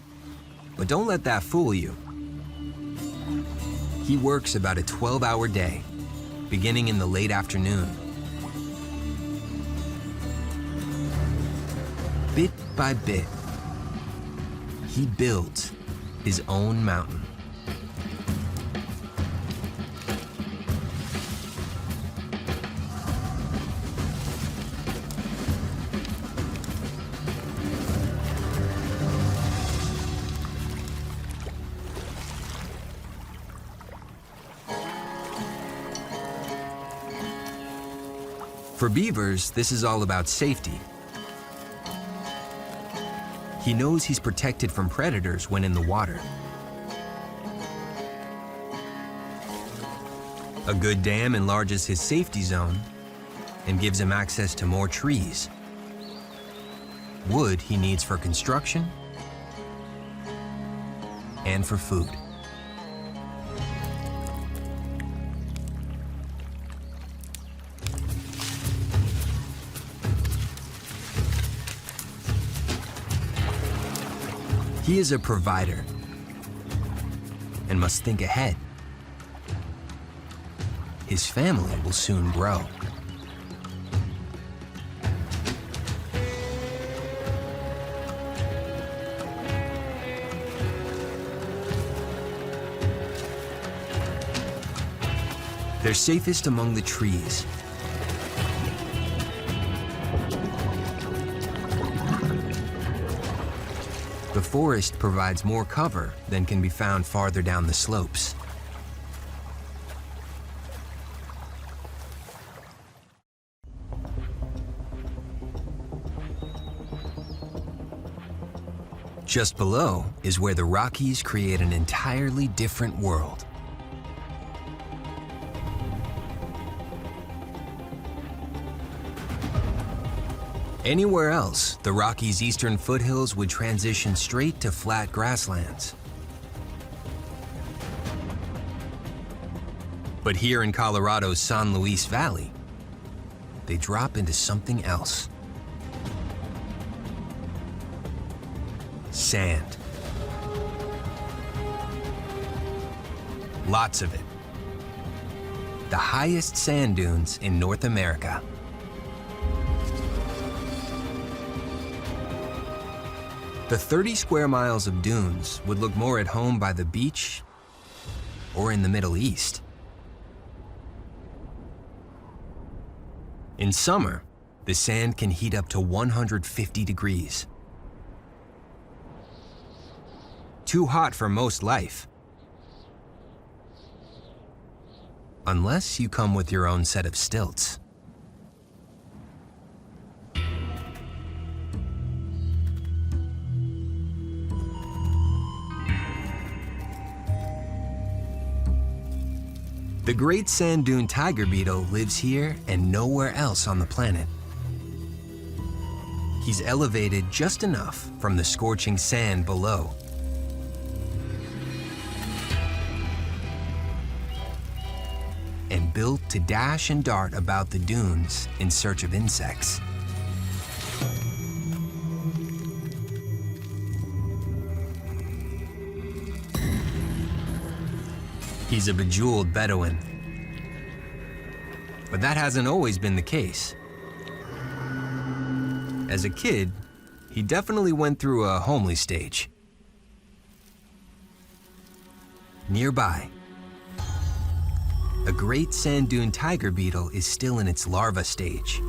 but don't let that fool you. He works about a 12-hour day, beginning in the late afternoon. Bit by bit, he builds his own mountain. For beavers, this is all about safety. He knows he's protected from predators when in the water. A good dam enlarges his safety zone and gives him access to more trees. Wood he needs for construction and for food. He is a provider and must think ahead. His family will soon grow. They're safest among the trees. The forest provides more cover than can be found farther down the slopes. Just below is where the Rockies create an entirely different world. Anywhere else, the Rockies' eastern foothills would transition straight to flat grasslands. But here in Colorado's San Luis Valley, they drop into something else. Sand. Lots of it. The highest sand dunes in North America. The 30 square miles of dunes would look more at home by the beach or in the Middle East. In summer, the sand can heat up to 150 degrees. Too hot for most life. Unless you come with your own set of stilts. The great sand dune tiger beetle lives here and nowhere else on the planet. He's elevated just enough from the scorching sand below. and built to dash and dart about the dunes in search of insects. He's a bejeweled Bedouin, but that hasn't always been the case. As a kid, he definitely went through a homely stage. Nearby, a great sand dune tiger beetle is still in its larva stage.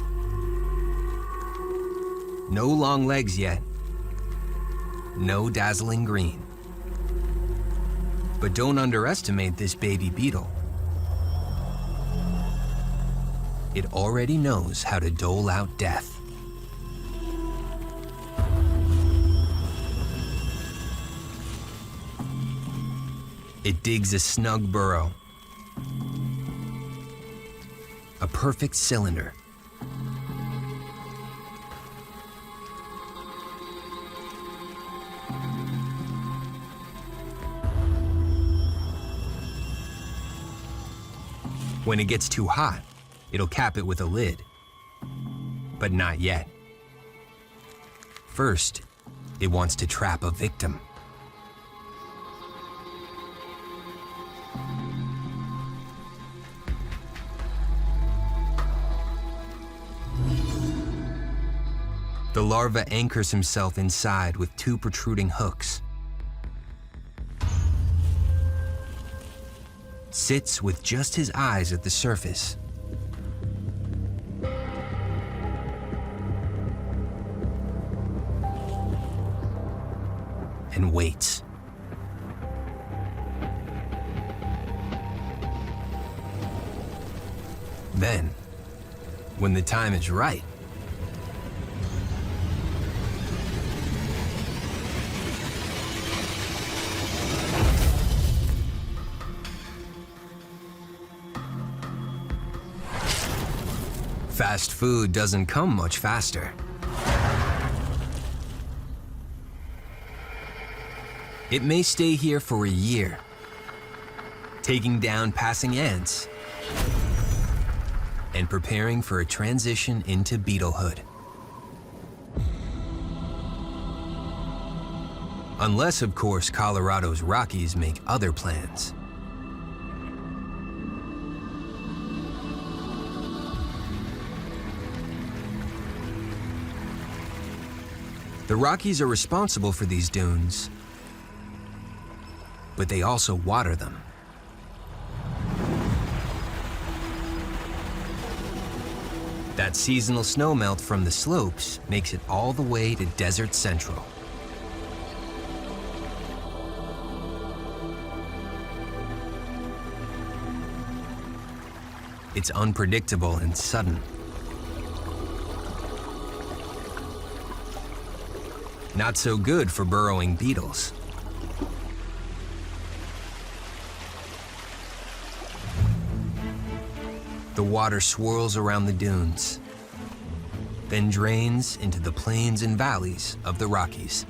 No long legs yet, no dazzling green. But don't underestimate this baby beetle. It already knows how to dole out death. It digs a snug burrow, a perfect cylinder. When it gets too hot, it'll cap it with a lid. But not yet. First, it wants to trap a victim. The larva anchors himself inside with two protruding hooks. Sits with just his eyes at the surface. And waits. Then, when the time is right, fast food doesn't come much faster. It may stay here for a year, taking down passing ants and preparing for a transition into beetlehood. Unless, of course, Colorado's Rockies make other plans. The Rockies are responsible for these dunes, but they also water them. That seasonal snowmelt from the slopes makes it all the way to Desert Central. It's unpredictable and sudden. Not so good for burrowing beetles. The water swirls around the dunes, then drains into the plains and valleys of the Rockies.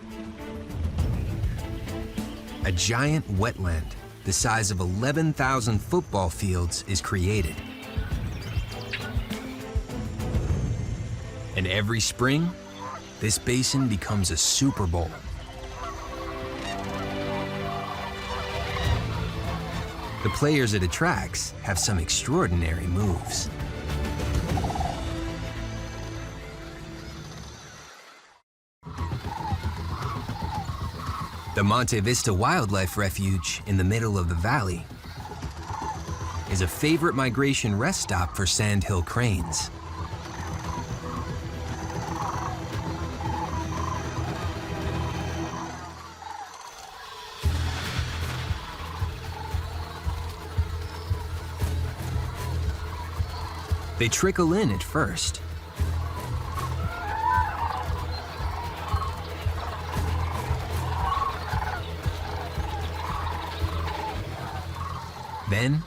A giant wetland the size of 11,000 football fields is created. And every spring, this basin becomes a Super Bowl. The players it attracts have some extraordinary moves. The Monte Vista Wildlife Refuge in the middle of the valley is a favorite migration rest stop for sandhill cranes. They trickle in at first. Then,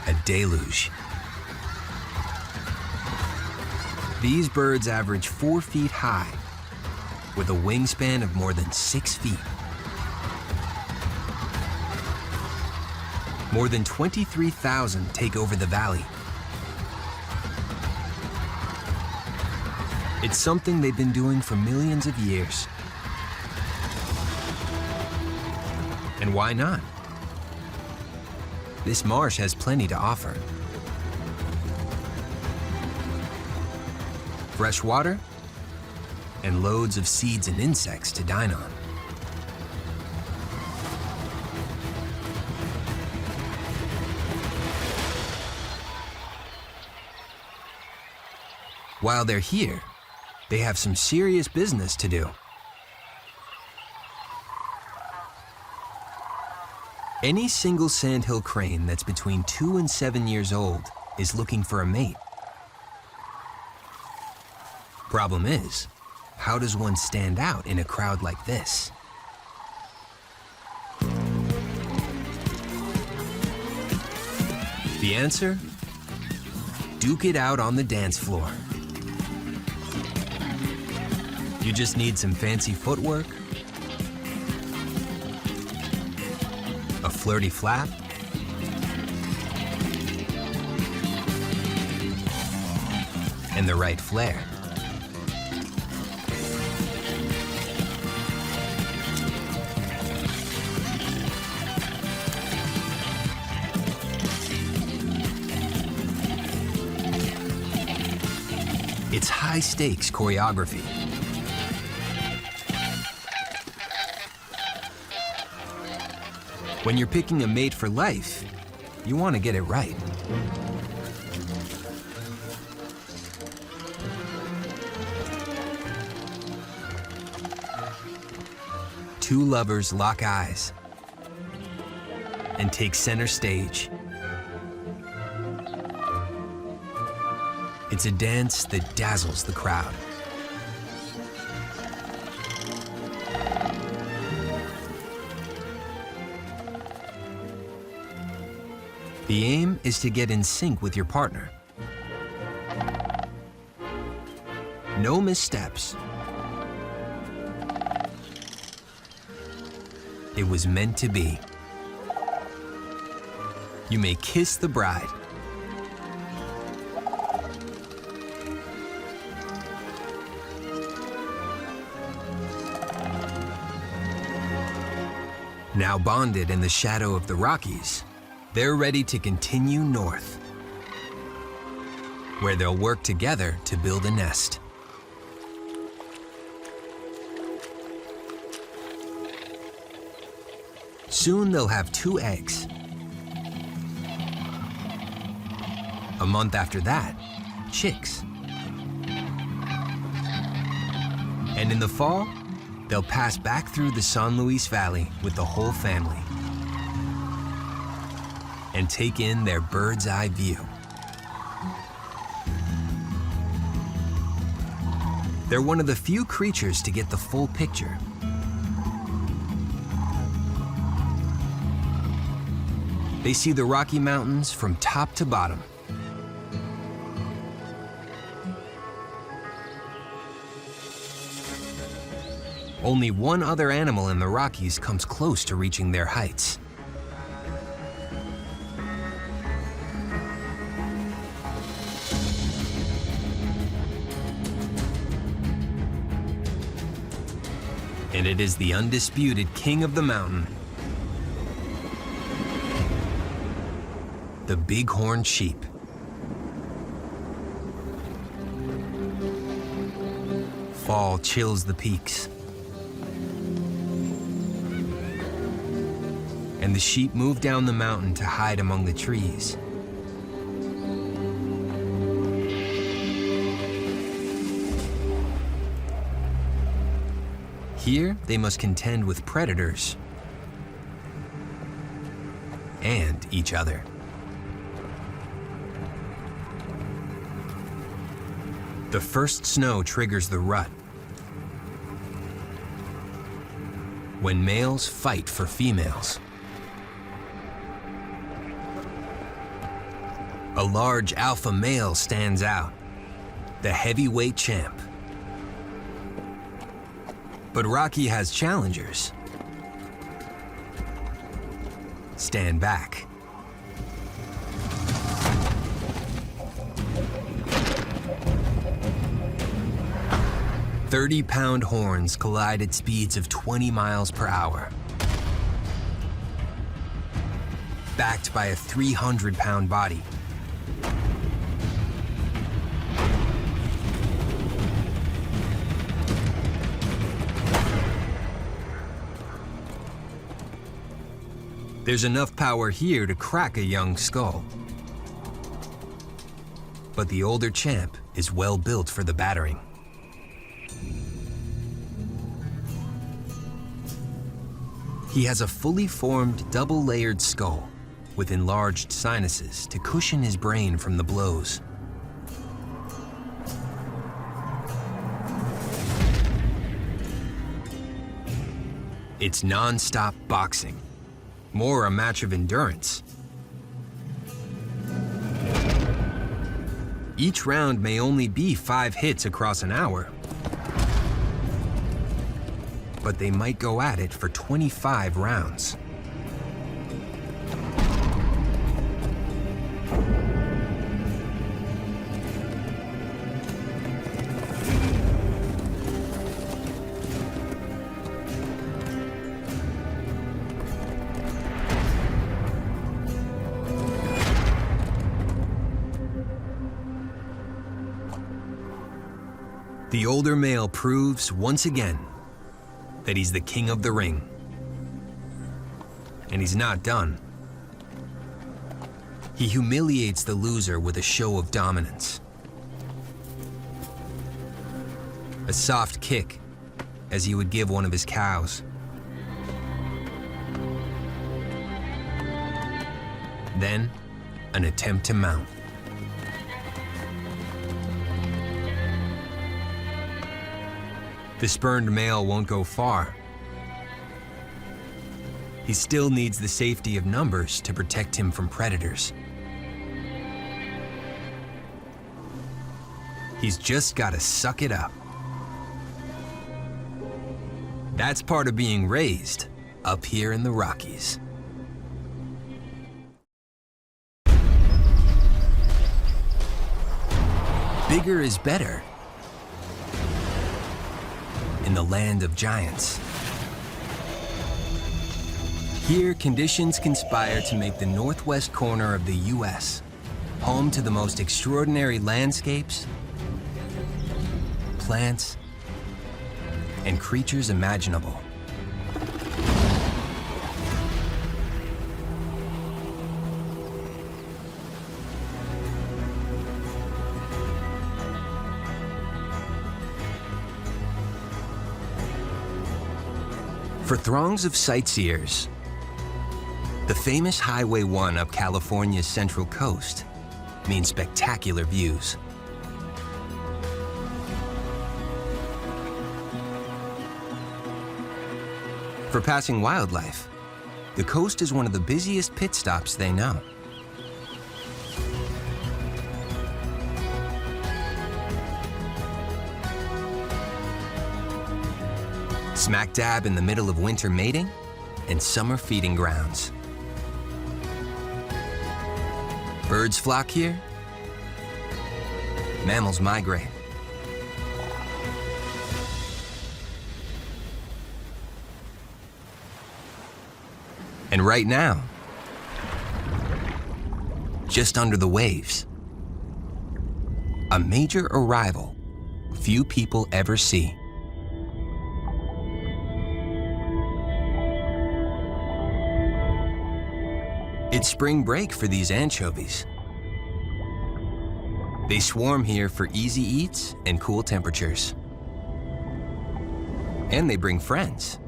a deluge. These birds average 4 feet high, with a wingspan of more than 6 feet. More than 23,000 take over the valley. It's something they've been doing for millions of years. And why not? This marsh has plenty to offer. Fresh water and loads of seeds and insects to dine on. While they're here, they have some serious business to do. Any single sandhill crane that's between 2 and 7 years old is looking for a mate. Problem is, how does one stand out in a crowd like this? The answer? Duke it out on the dance floor. You just need some fancy footwork, a flirty flap, and the right flair. It's high-stakes choreography. When you're picking a mate for life, you want to get it right. Two lovers lock eyes and take center stage. It's a dance that dazzles the crowd. The aim is to get in sync with your partner. No missteps. It was meant to be. You may kiss the bride. Now bonded in the shadow of the Rockies, they're ready to continue north, where they'll work together to build a nest. Soon they'll have 2 eggs. A month after that, chicks. And in the fall, they'll pass back through the San Luis Valley with the whole family and take in their bird's eye view. They're one of the few creatures to get the full picture. They see the Rocky Mountains from top to bottom. Only one other animal in the Rockies comes close to reaching their heights. And it is the undisputed king of the mountain, the bighorn sheep. Fall chills the peaks, and the sheep move down the mountain to hide among the trees. Here, they must contend with predators and each other. The first snow triggers the rut, when males fight for females. A large alpha male stands out, the heavyweight champ. But Rocky has challengers. Stand back. 30-pound horns collide at speeds of 20 miles per hour. Backed by a 300-pound body. There's enough power here to crack a young skull. But the older champ is well built for the battering. He has a fully formed, double-layered skull with enlarged sinuses to cushion his brain from the blows. It's non-stop boxing, more a match of endurance. Each round may only be 5 hits across an hour, but they might go at it for 25 rounds. The older male proves once again that he's the king of the ring. And he's not done. He humiliates the loser with a show of dominance. A soft kick, as he would give one of his cows. Then, an attempt to mount. The spurned male won't go far. He still needs the safety of numbers to protect him from predators. He's just got to suck it up. That's part of being raised up here in the Rockies. Bigger is better in the land of giants. Here, conditions conspire to make the northwest corner of the U.S. home to the most extraordinary landscapes, plants, and creatures imaginable. For throngs of sightseers, the famous Highway 1 up California's Central Coast means spectacular views. For passing wildlife, the coast is one of the busiest pit stops they know. Smack dab in the middle of winter mating and summer feeding grounds. Birds flock here, mammals migrate. And right now, just under the waves, a major arrival few people ever see. It's spring break for these anchovies. They swarm here for easy eats and cool temperatures. And they bring friends.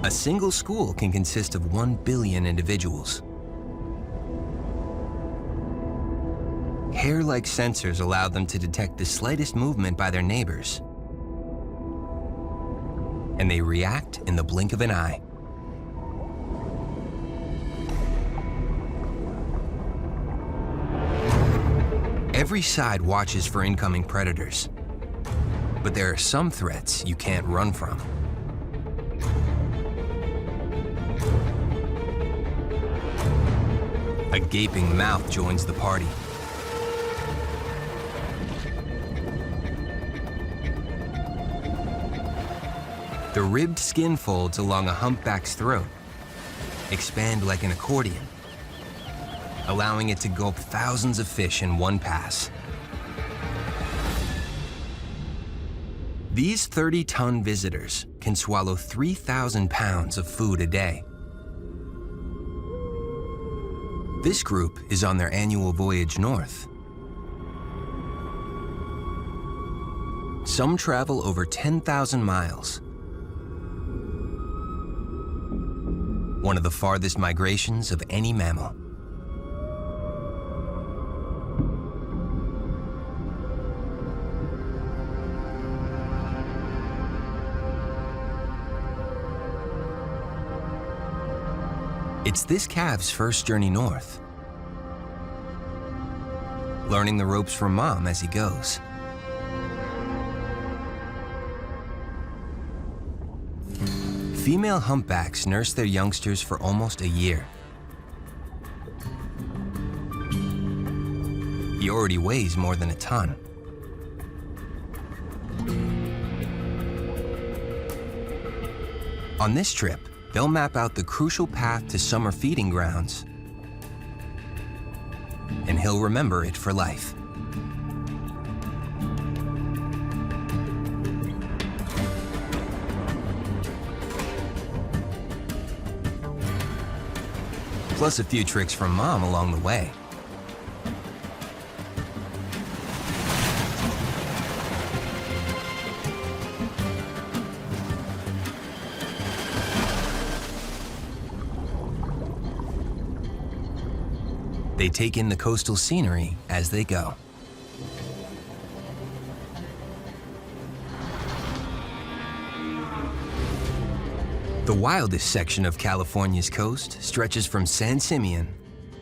A single school can consist of 1 billion individuals. Hair-like sensors allow them to detect the slightest movement by their neighbors. And they react in the blink of an eye. Every side watches for incoming predators, but there are some threats you can't run from. A gaping mouth joins the party. The ribbed skin folds along a humpback's throat expand like an accordion, allowing it to gulp thousands of fish in one pass. These 30-ton visitors can swallow 3,000 pounds of food a day. This group is on their annual voyage north. Some travel over 10,000 miles. One of the farthest migrations of any mammal. It's this calf's first journey north, learning the ropes from Mom as he goes. Female humpbacks nurse their youngsters for almost a year. He already weighs more than a ton. On this trip, they'll map out the crucial path to summer feeding grounds, and he'll remember it for life. Plus a few tricks from Mom along the way. They take in the coastal scenery as they go. The wildest section of California's coast stretches from San Simeon,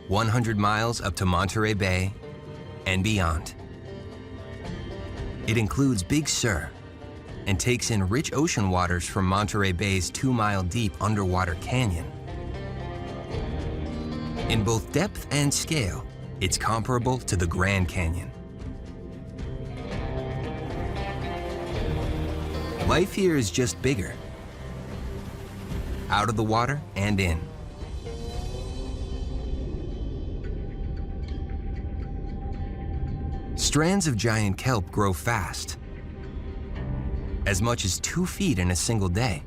100 miles up to Monterey Bay, and beyond. It includes Big Sur and takes in rich ocean waters from Monterey Bay's 2-mile-deep underwater canyon. In both depth and scale, it's comparable to the Grand Canyon. Life here is just bigger, out of the water and in. Strands of giant kelp grow fast, as much as 2 feet in a single day,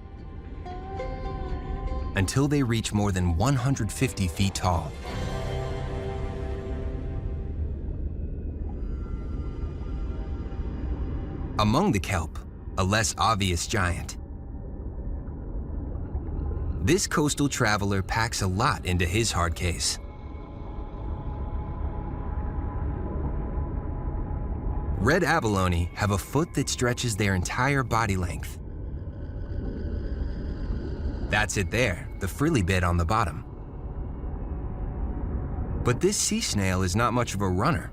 until they reach more than 150 feet tall. Among the kelp, a less obvious giant. This coastal traveler packs a lot into his hard case. Red abalone have a foot that stretches their entire body length. That's it there, the frilly bit on the bottom. But this sea snail is not much of a runner.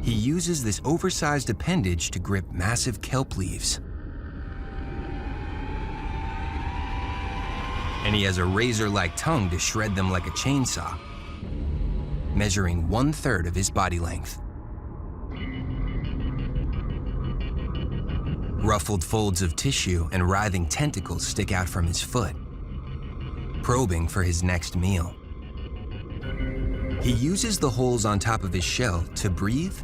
He uses this oversized appendage to grip massive kelp leaves. And he has a razor-like tongue to shred them like a chainsaw, measuring 1/3 of his body length. Ruffled folds of tissue and writhing tentacles stick out from his foot, probing for his next meal. He uses the holes on top of his shell to breathe,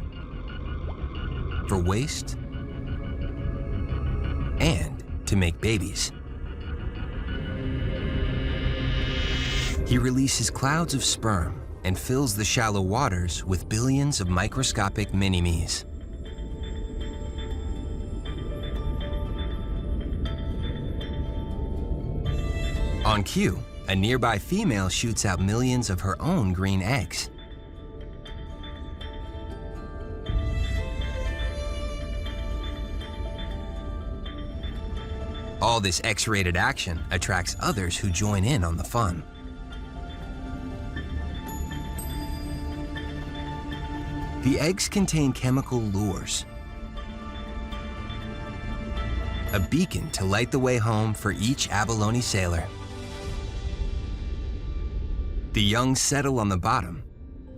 for waste, and to make babies. He releases clouds of sperm and fills the shallow waters with billions of microscopic mini-me's. On cue, a nearby female shoots out millions of her own green eggs. All this X-rated action attracts others who join in on the fun. The eggs contain chemical lures, a beacon to light the way home for each abalone sailor. The young settle on the bottom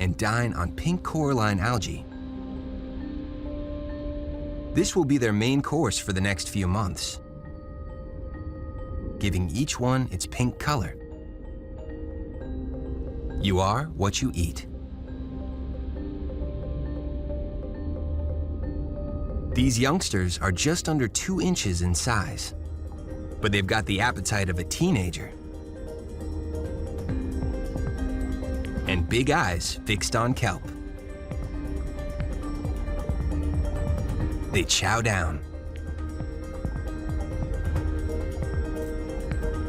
and dine on pink coralline algae. This will be their main course for the next few months, giving each one its pink color. You are what you eat. These youngsters are just under 2 inches in size, but they've got the appetite of a teenager and big eyes fixed on kelp. They chow down.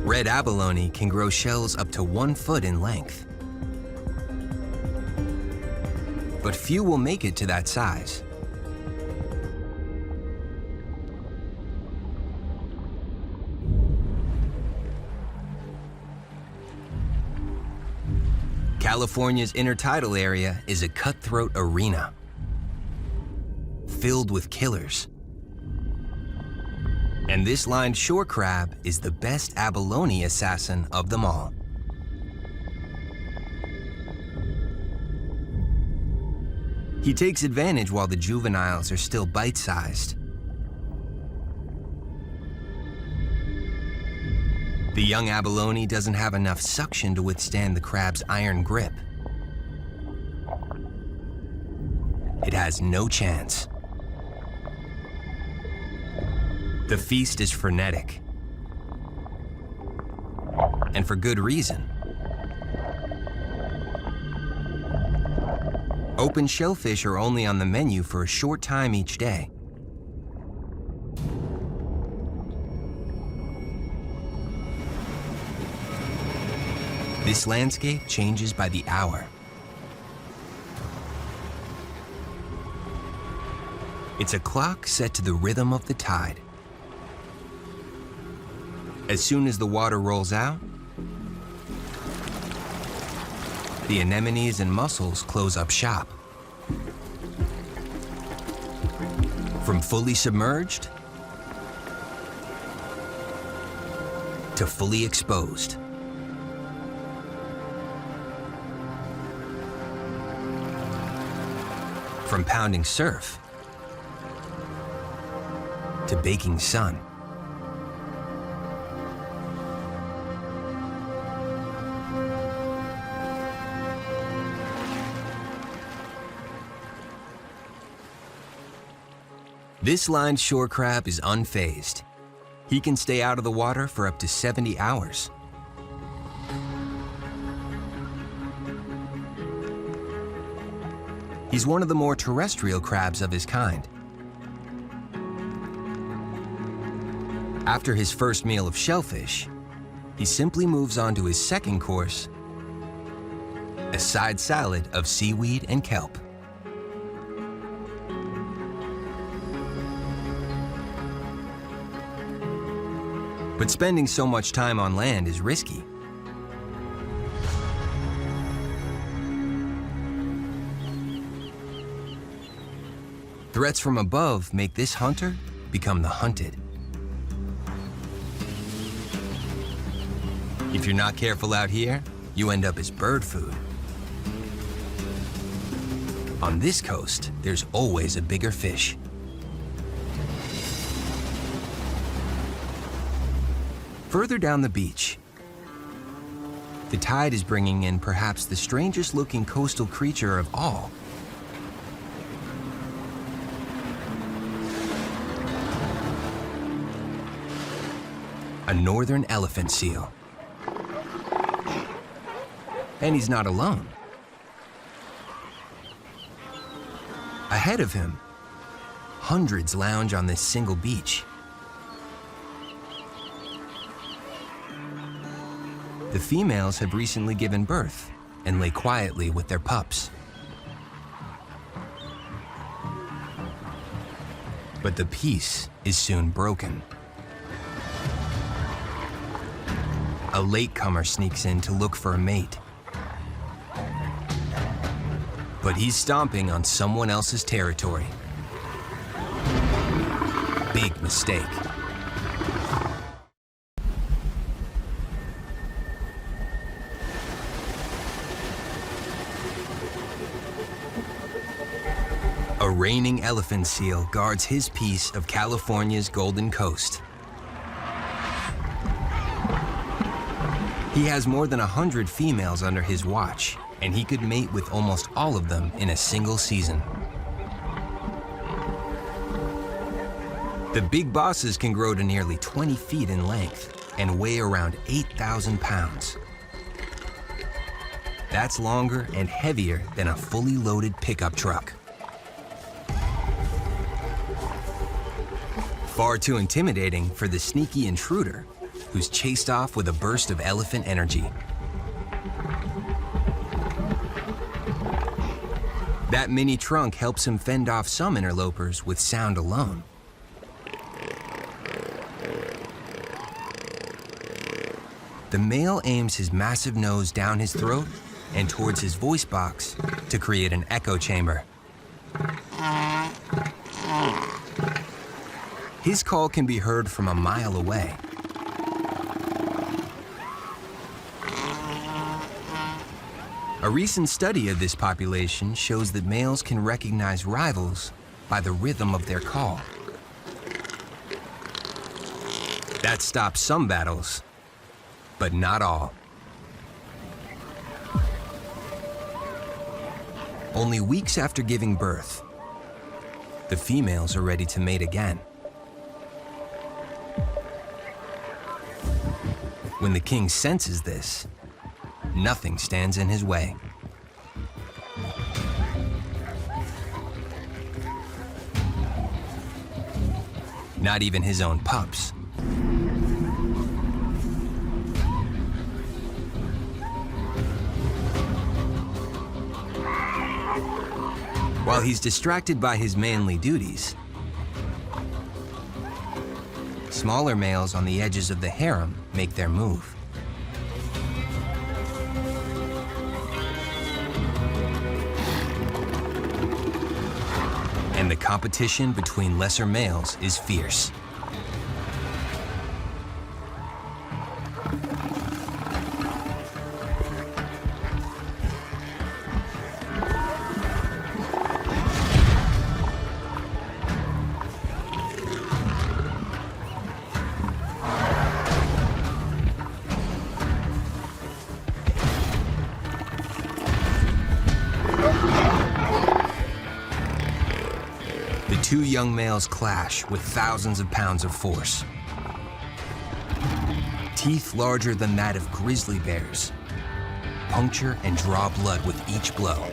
Red abalone can grow shells up to 1 foot in length, but few will make it to that size. California's intertidal area is a cutthroat arena, filled with killers. And this lined shore crab is the best abalone assassin of them all. He takes advantage while the juveniles are still bite-sized. The young abalone doesn't have enough suction to withstand the crab's iron grip. It has no chance. The feast is frenetic, and for good reason. Open shellfish are only on the menu for a short time each day. This landscape changes by the hour. It's a clock set to the rhythm of the tide. As soon as the water rolls out, the anemones and mussels close up shop. From fully submerged to fully exposed. From pounding surf to baking sun. This lined shore crab is unfazed. He can stay out of the water for up to 70 hours. He's one of the more terrestrial crabs of his kind. After his first meal of shellfish, he simply moves on to his second course, a side salad of seaweed and kelp. But spending so much time on land is risky. Threats from above make this hunter become the hunted. If you're not careful out here, you end up as bird food. On this coast, there's always a bigger fish. Further down the beach, the tide is bringing in perhaps the strangest looking coastal creature of all. A northern elephant seal. And he's not alone. Ahead of him, hundreds lounge on this single beach. The females have recently given birth and lay quietly with their pups. But the peace is soon broken. A latecomer sneaks in to look for a mate. But he's stomping on someone else's territory. Big mistake. A reigning elephant seal guards his piece of California's Golden Coast. He has more than 100 females under his watch, and he could mate with almost all of them in a single season. The big bosses can grow to nearly 20 feet in length and weigh around 8,000 pounds. That's longer and heavier than a fully loaded pickup truck. Far too intimidating for the sneaky intruder who's chased off with a burst of elephant energy. That mini trunk helps him fend off some interlopers with sound alone. The male aims his massive nose down his throat and towards his voice box to create an echo chamber. His call can be heard from a mile away. A recent study of this population shows that males can recognize rivals by the rhythm of their call. That stops some battles, but not all. Only weeks after giving birth, the females are ready to mate again. When the king senses this, nothing stands in his way. Not even his own pups. While he's distracted by his manly duties, smaller males on the edges of the harem make their move. And the competition between lesser males is fierce. Two young males clash with thousands of pounds of force. Teeth larger than that of grizzly bears puncture and draw blood with each blow.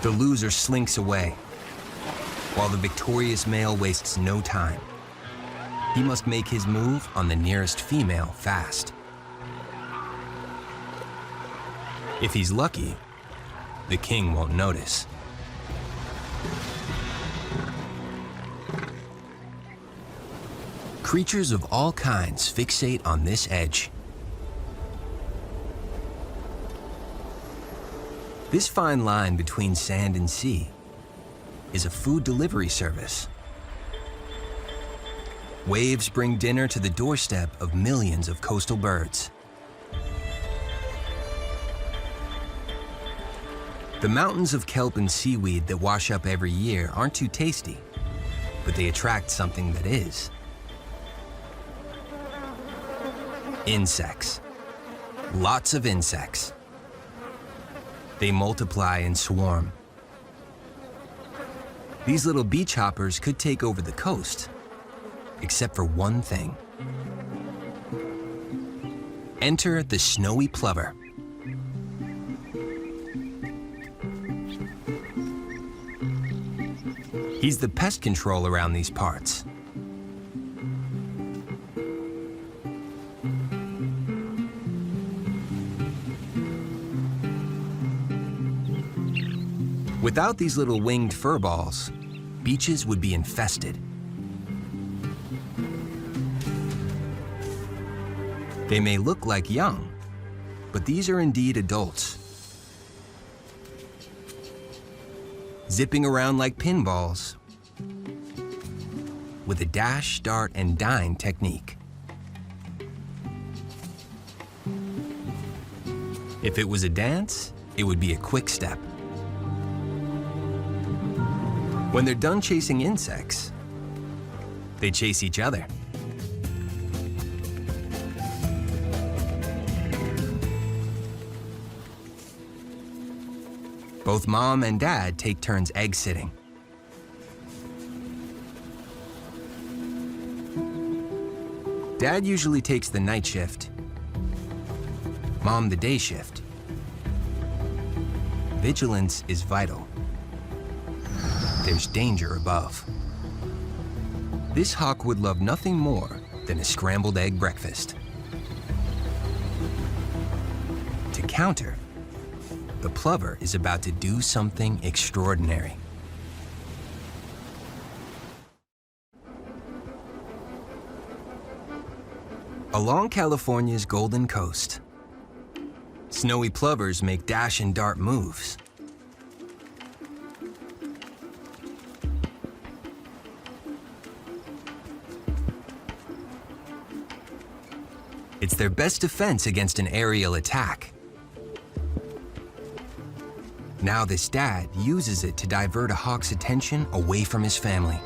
The loser slinks away, while the victorious male wastes no time. He must make his move on the nearest female fast. If he's lucky, the king won't notice. Creatures of all kinds fixate on this edge. This fine line between sand and sea is a food delivery service. Waves bring dinner to the doorstep of millions of coastal birds. The mountains of kelp and seaweed that wash up every year aren't too tasty, but they attract something that is. Insects. Lots of insects. They multiply and swarm. These little beach hoppers could take over the coast, except for one thing. Enter the snowy plover. He's the pest control around these parts. Without these little winged furballs, beaches would be infested. They may look like young, but these are indeed adults. zipping around like pinballs with a dash, dart, and dine technique. If it was a dance, it would be a quick step. When they're done chasing insects, they chase each other. Both mom and dad take turns egg sitting. Dad usually takes the night shift, mom the day shift. Vigilance is vital. There's danger above. This hawk would love nothing more than a scrambled egg breakfast. To counter, the plover is about to do something extraordinary. Along California's Golden Coast, snowy plovers make dash and dart moves. It's their best defense against an aerial attack. Now this dad uses it to divert a hawk's attention away from his family.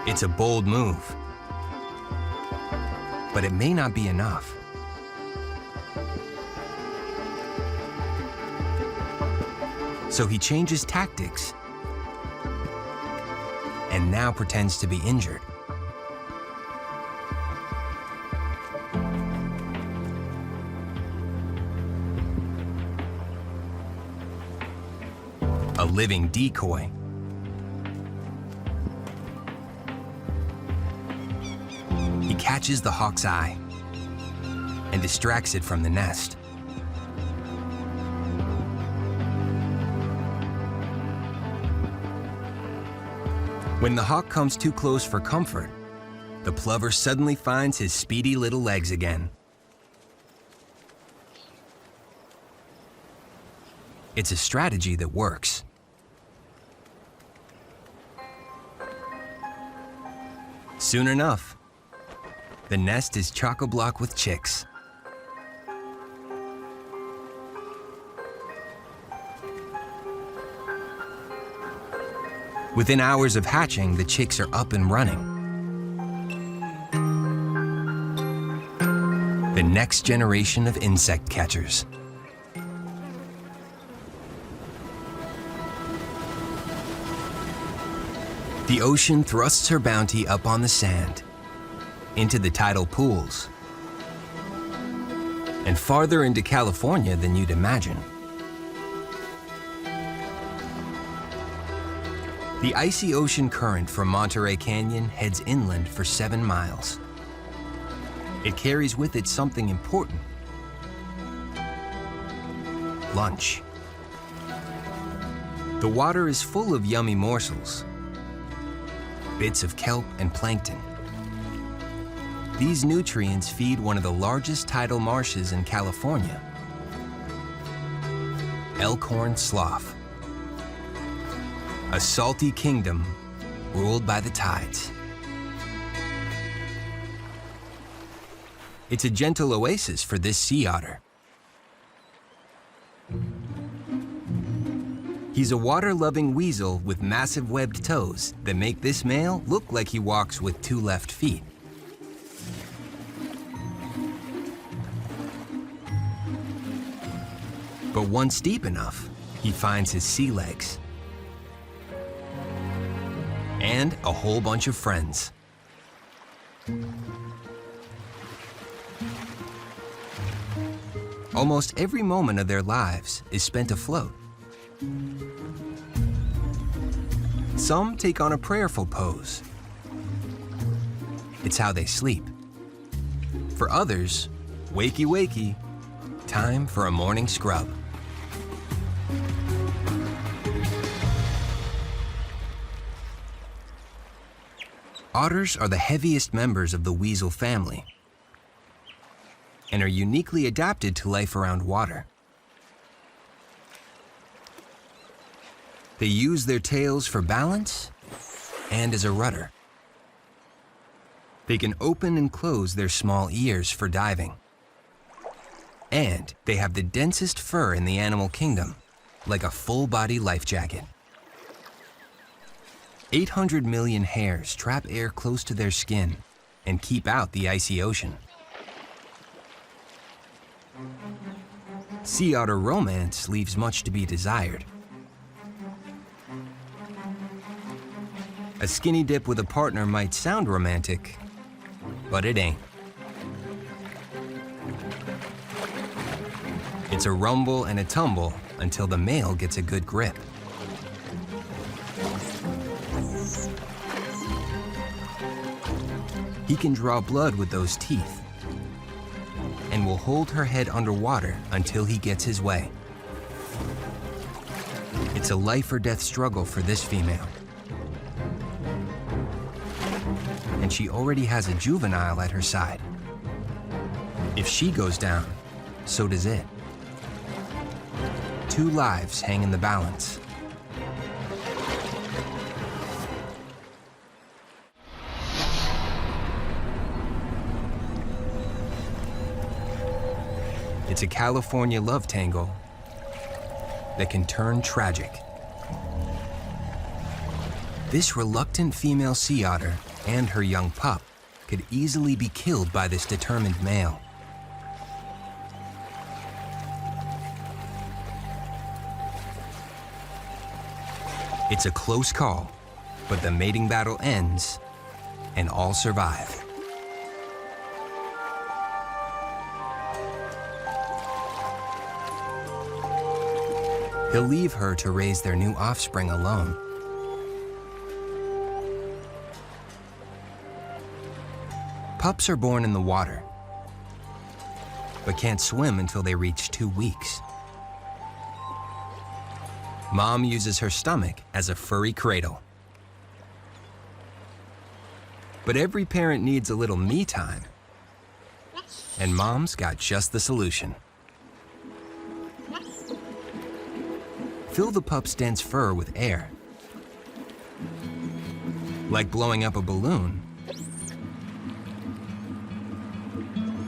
It's a bold move, but it may not be enough. So he changes tactics and now pretends to be injured. A living decoy. He catches the hawk's eye and distracts it from the nest. When the hawk comes too close for comfort, the plover suddenly finds his speedy little legs again. It's a strategy that works. Soon enough, the nest is chock-a-block with chicks. Within hours of hatching, the chicks are up and running. The next generation of insect catchers. The ocean thrusts her bounty up on the sand, into the tidal pools, and farther into California than you'd imagine. The icy ocean current from Monterey Canyon heads inland for 7 miles. It carries with it something important: lunch. The water is full of yummy morsels, bits of kelp and plankton. These nutrients feed one of the largest tidal marshes in California, Elkhorn Slough, a salty kingdom ruled by the tides. It's a gentle oasis for this sea otter. He's a water-loving weasel with massive webbed toes that make this male look like he walks with 2 left feet. But once deep enough, he finds his sea legs. And a whole bunch of friends. Almost every moment of their lives is spent afloat. Some take on a prayerful pose. It's how they sleep. For others, wakey wakey, time for a morning scrub. Otters are the heaviest members of the weasel family. and are uniquely adapted to life around water. They use their tails for balance and as a rudder. They can open and close their small ears for diving. And they have the densest fur in the animal kingdom, like a full-body life jacket. 800 million hairs trap air close to their skin and keep out the icy ocean. Sea otter romance leaves much to be desired. A skinny dip with a partner might sound romantic, but it ain't. It's a rumble and a tumble until the male gets a good grip. He can draw blood with those teeth and will hold her head underwater until he gets his way. It's a life or death struggle for this female. And she already has a juvenile at her side. If she goes down, so does it. 2 lives hang in the balance. It's a California love tangle that can turn tragic. This reluctant female sea otter and her young pup could easily be killed by this determined male. It's a close call, but the mating battle ends and all survive. He'll leave her to raise their new offspring alone. Pups are born in the water, but can't swim until they reach 2 weeks. Mom uses her stomach as a furry cradle. But every parent needs a little me time, and Mom's got just the solution. Fill the pup's dense fur with air. Like blowing up a balloon,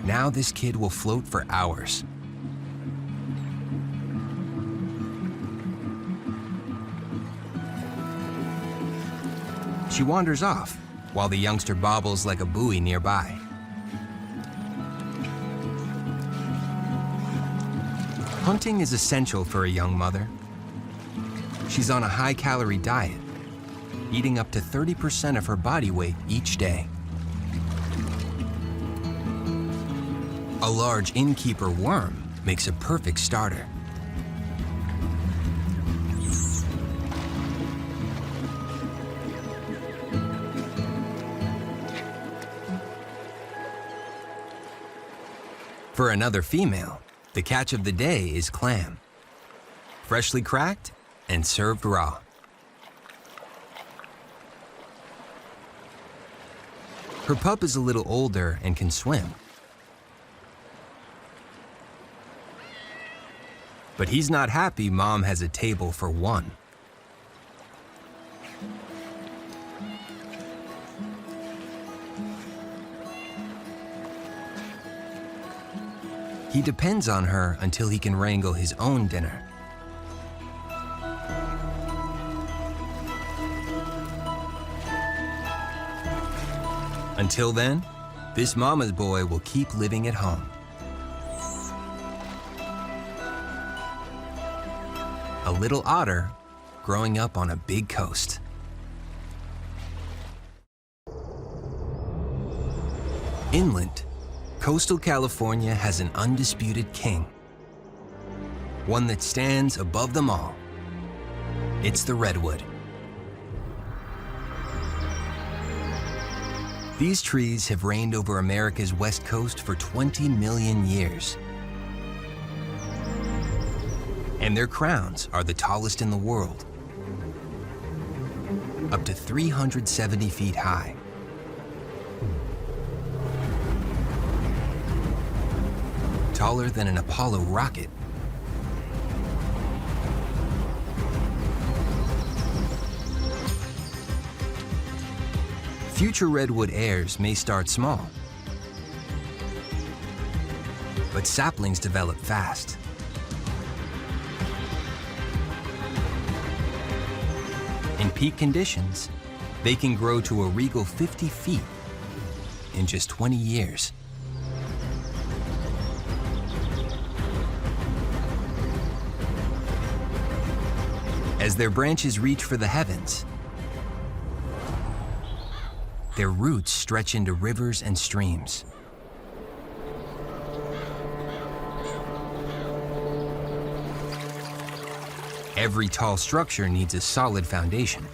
now this kid will float for hours. She wanders off while the youngster bobbles like a buoy nearby. Hunting is essential for a young mother. She's on a high-calorie diet, eating up to 30% of her body weight each day. A large innkeeper worm makes a perfect starter. For another female, the catch of the day is clam, freshly cracked and served raw. Her pup is a little older and can swim. But he's not happy Mom has a table for one. He depends on her until he can wrangle his own dinner. Until then, this mama's boy will keep living at home. A little otter growing up on a big coast. Inland, coastal California has an undisputed king. One that stands above them all. It's the redwood. These trees have reigned over America's west coast for 20 million years. And their crowns are the tallest in the world, up to 370 feet high. taller than an Apollo rocket. Future redwood heirs may start small, but saplings develop fast. In peak conditions, they can grow to a regal 50 feet in just 20 years. As their branches reach for the heavens, their roots stretch into rivers and streams. Every tall structure needs a solid foundation.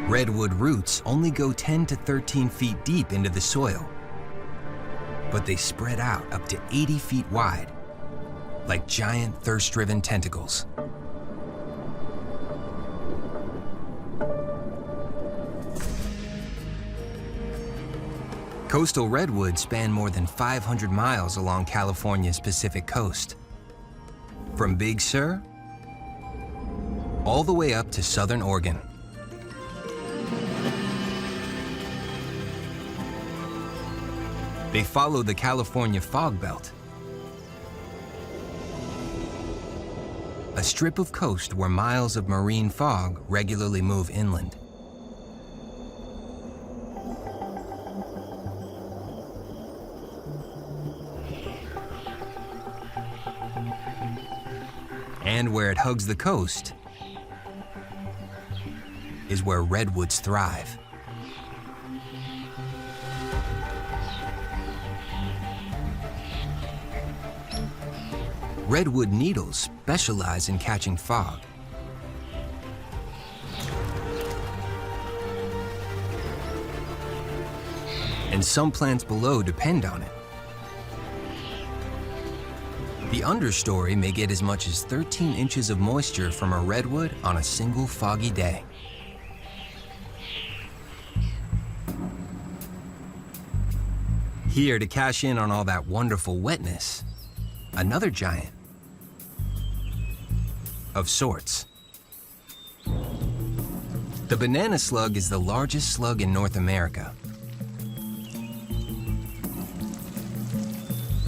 Redwood roots only go 10 to 13 feet deep into the soil, but they spread out up to 80 feet wide, like giant thirst-driven tentacles. Coastal redwoods span more than 500 miles along California's Pacific coast, from Big Sur all the way up to southern Oregon. They follow the California fog belt, a strip of coast where miles of marine fog regularly move inland. And where it hugs the coast is where redwoods thrive. Redwood needles specialize in catching fog. And some plants below depend on it. The understory may get as much as 13 inches of moisture from a redwood on a single foggy day. Here to cash in on all that wonderful wetness, another giant of sorts. The banana slug is the largest slug in North America.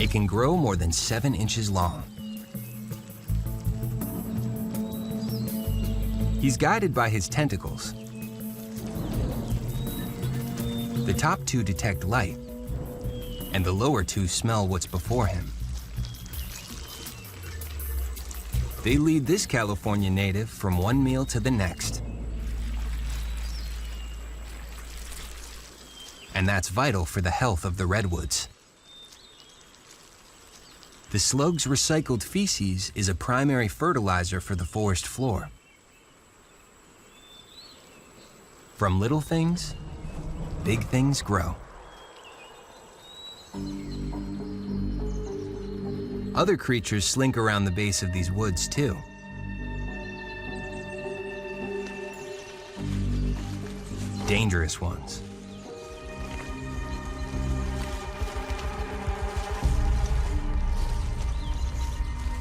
It can grow more than 7 inches long. He's guided by his tentacles. The top two detect light, and the lower two smell what's before him. They lead this California native from one meal to the next. And that's vital for the health of the redwoods. The slug's recycled feces is a primary fertilizer for the forest floor. From little things, big things grow. Other creatures slink around the base of these woods too. Dangerous ones.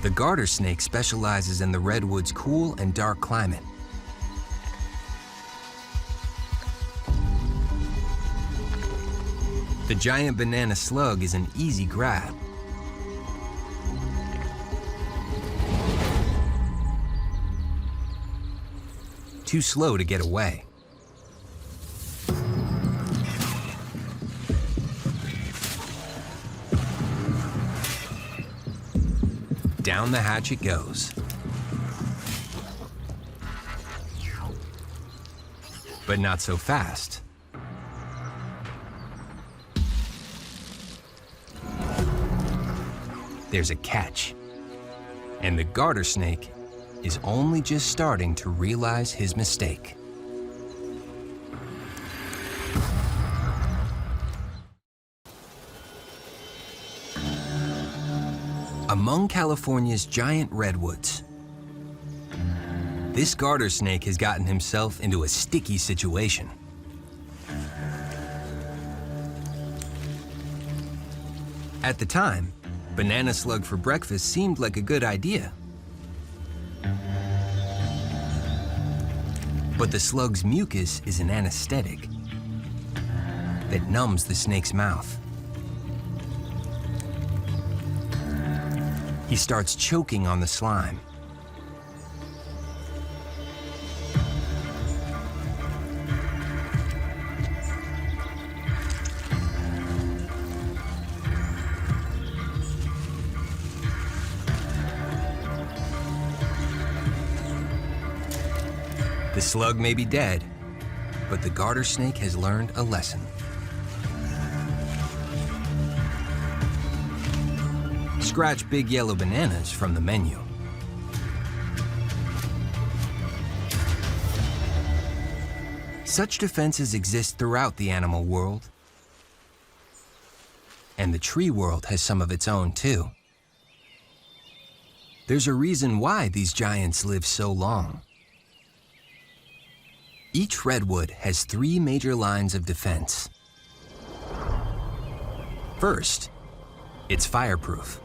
The garter snake specializes in the redwood's cool and dark climate. The giant banana slug is an easy grab. Too slow to get away. Down the hatch it goes. But not so fast. There's a catch, and the garter snake is only just starting to realize his mistake. Among California's giant redwoods, This garter snake has gotten himself into a sticky situation. At the time, banana slug for breakfast seemed like a good idea. But the slug's mucus is an anesthetic that numbs the snake's mouth. He starts choking on the slime. The slug may be dead, but the garter snake has learned a lesson. Scratch big yellow bananas from the menu. Such defenses exist throughout the animal world. And the tree world has some of its own too. There's a reason why these giants live so long. Each redwood has 3 major lines of defense. First, it's fireproof.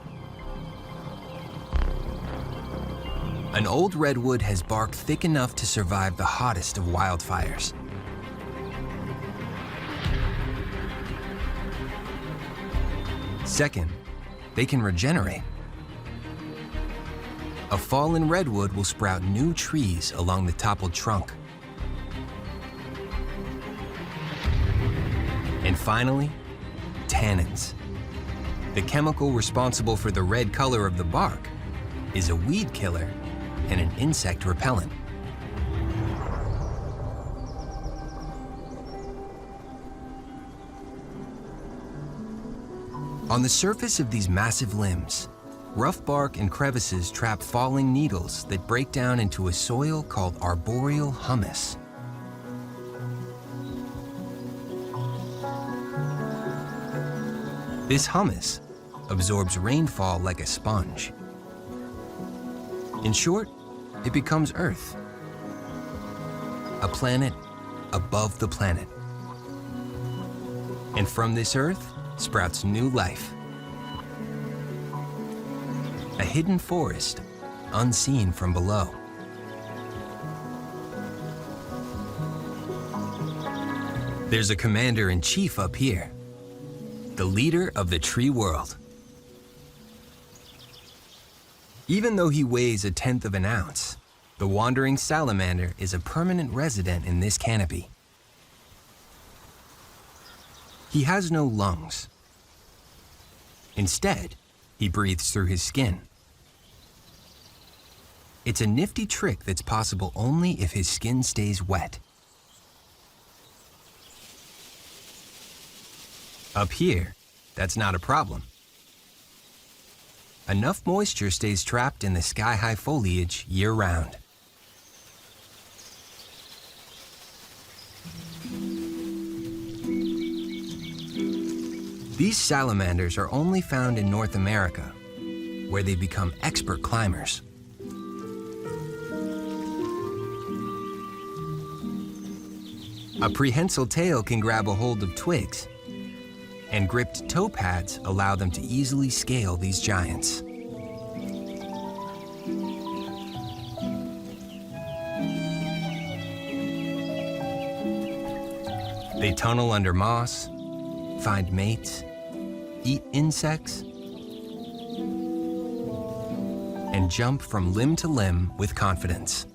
An old redwood has bark thick enough to survive the hottest of wildfires. Second, they can regenerate. A fallen redwood will sprout new trees along the toppled trunk. And finally, tannins. The chemical responsible for the red color of the bark is a weed killer and an insect repellent. On the surface of these massive limbs, rough bark and crevices trap falling needles that break down into a soil called arboreal humus. This humus absorbs rainfall like a sponge. In short, it becomes Earth, a planet above the planet. And from this Earth sprouts new life. A hidden forest, unseen from below. There's a commander-in-chief up here, the leader of the tree world. Even though he weighs 1/10 of an ounce, the wandering salamander is a permanent resident in this canopy. He has no lungs. Instead, he breathes through his skin. It's a nifty trick that's possible only if his skin stays wet. Up here, that's not a problem. Enough moisture stays trapped in the sky-high foliage year-round. These salamanders are only found in North America, where they become expert climbers. A prehensile tail can grab a hold of twigs, and gripped toe pads allow them to easily scale these giants. They tunnel under moss, find mates, eat insects, and jump from limb to limb with confidence.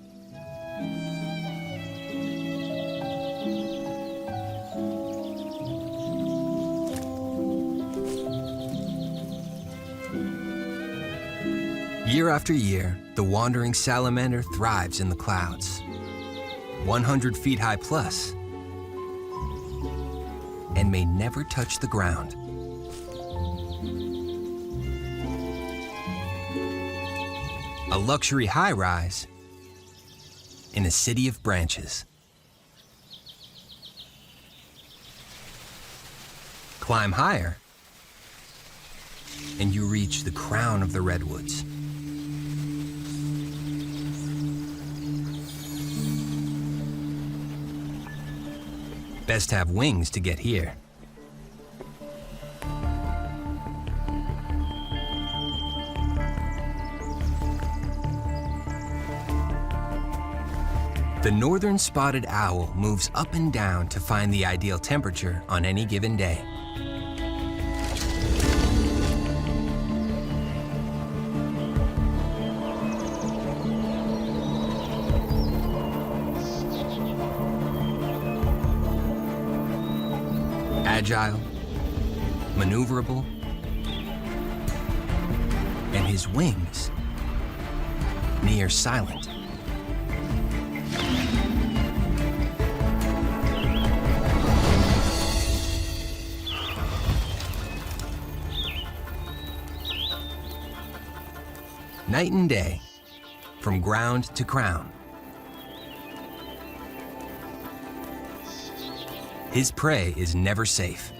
Year after year, the wandering salamander thrives in the clouds, 100 feet high plus, and may never touch the ground. A luxury high-rise in a city of branches. Climb higher, and you reach the crown of the redwoods. Best have wings to get here. The northern spotted owl moves up and down to find the ideal temperature on any given day. Agile, maneuverable, and his wings near silent. Night and day, from ground to crown. His prey is never safe.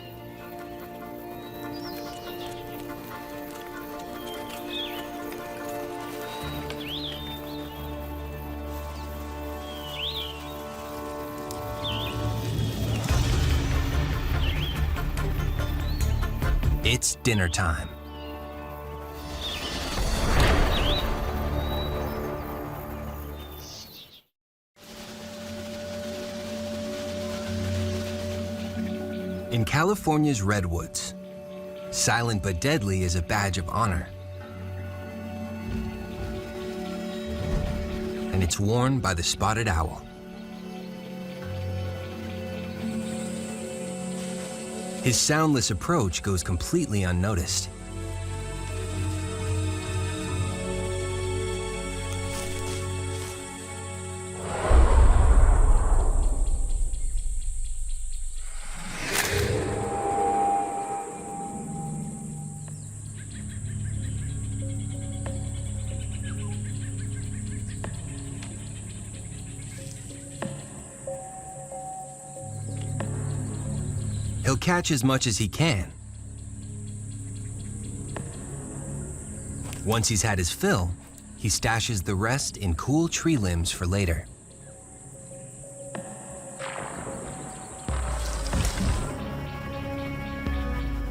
It's dinner time. In California's redwoods, silent but deadly is a badge of honor. And it's worn by the spotted owl. His soundless approach goes completely unnoticed. He'll catch as much as he can. Once he's had his fill, he stashes the rest in cool tree limbs for later.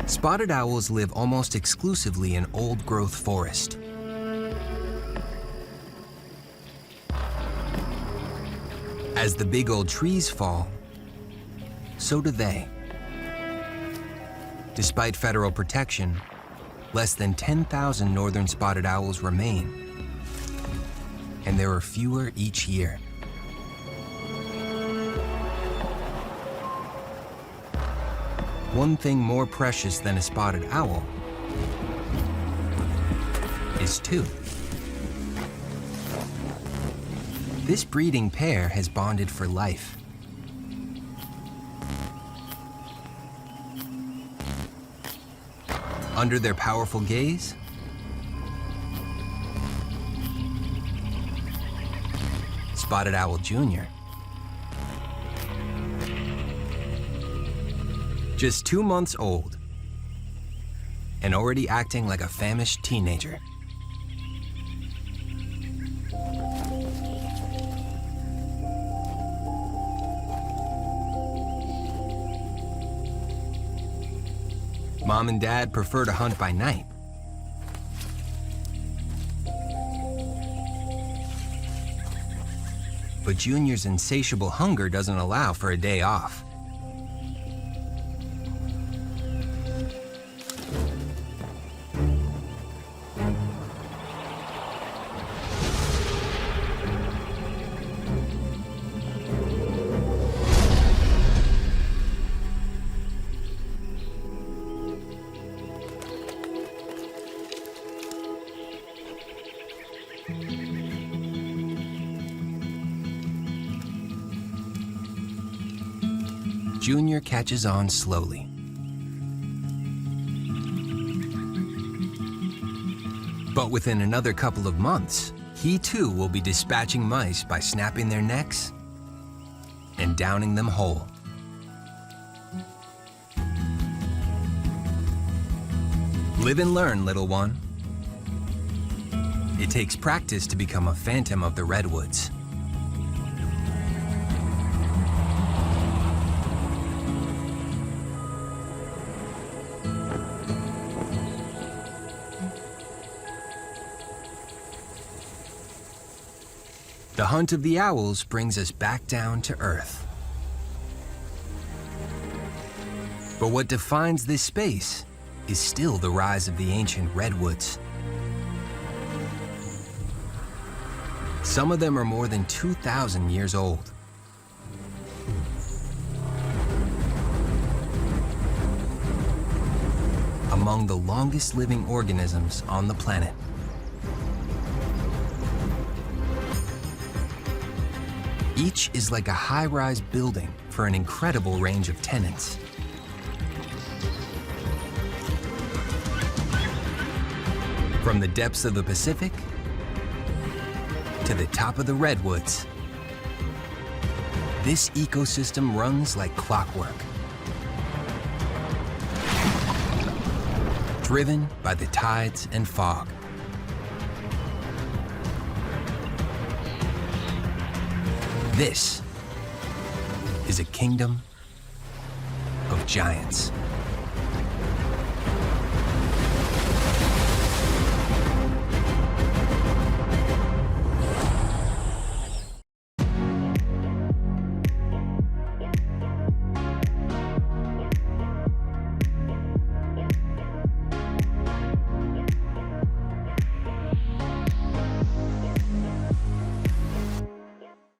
Spotted owls live almost exclusively in old-growth forest. As the big old trees fall, so do they. Despite federal protection, less than 10,000 northern spotted owls remain, and there are fewer each year. One thing more precious than a spotted owl is two. This breeding pair has bonded for life. Under their powerful gaze, Spotted Owl Jr. Just 2 months old and already acting like a famished teenager. Mom and Dad prefer to hunt by night. But Junior's insatiable hunger doesn't allow for a day off. Junior catches on slowly. But within another couple of months, he too will be dispatching mice by snapping their necks and downing them whole. Live and learn, little one. It takes practice to become a phantom of the redwoods. The hunt of the owls brings us back down to Earth. But what defines this space is still the rise of the ancient redwoods. Some of them are more than 2,000 years old. Among the longest living organisms on the planet. Each is like a high-rise building for an incredible range of tenants. From the depths of the Pacific to the top of the redwoods, this ecosystem runs like clockwork, driven by the tides and fog. This is a kingdom of giants.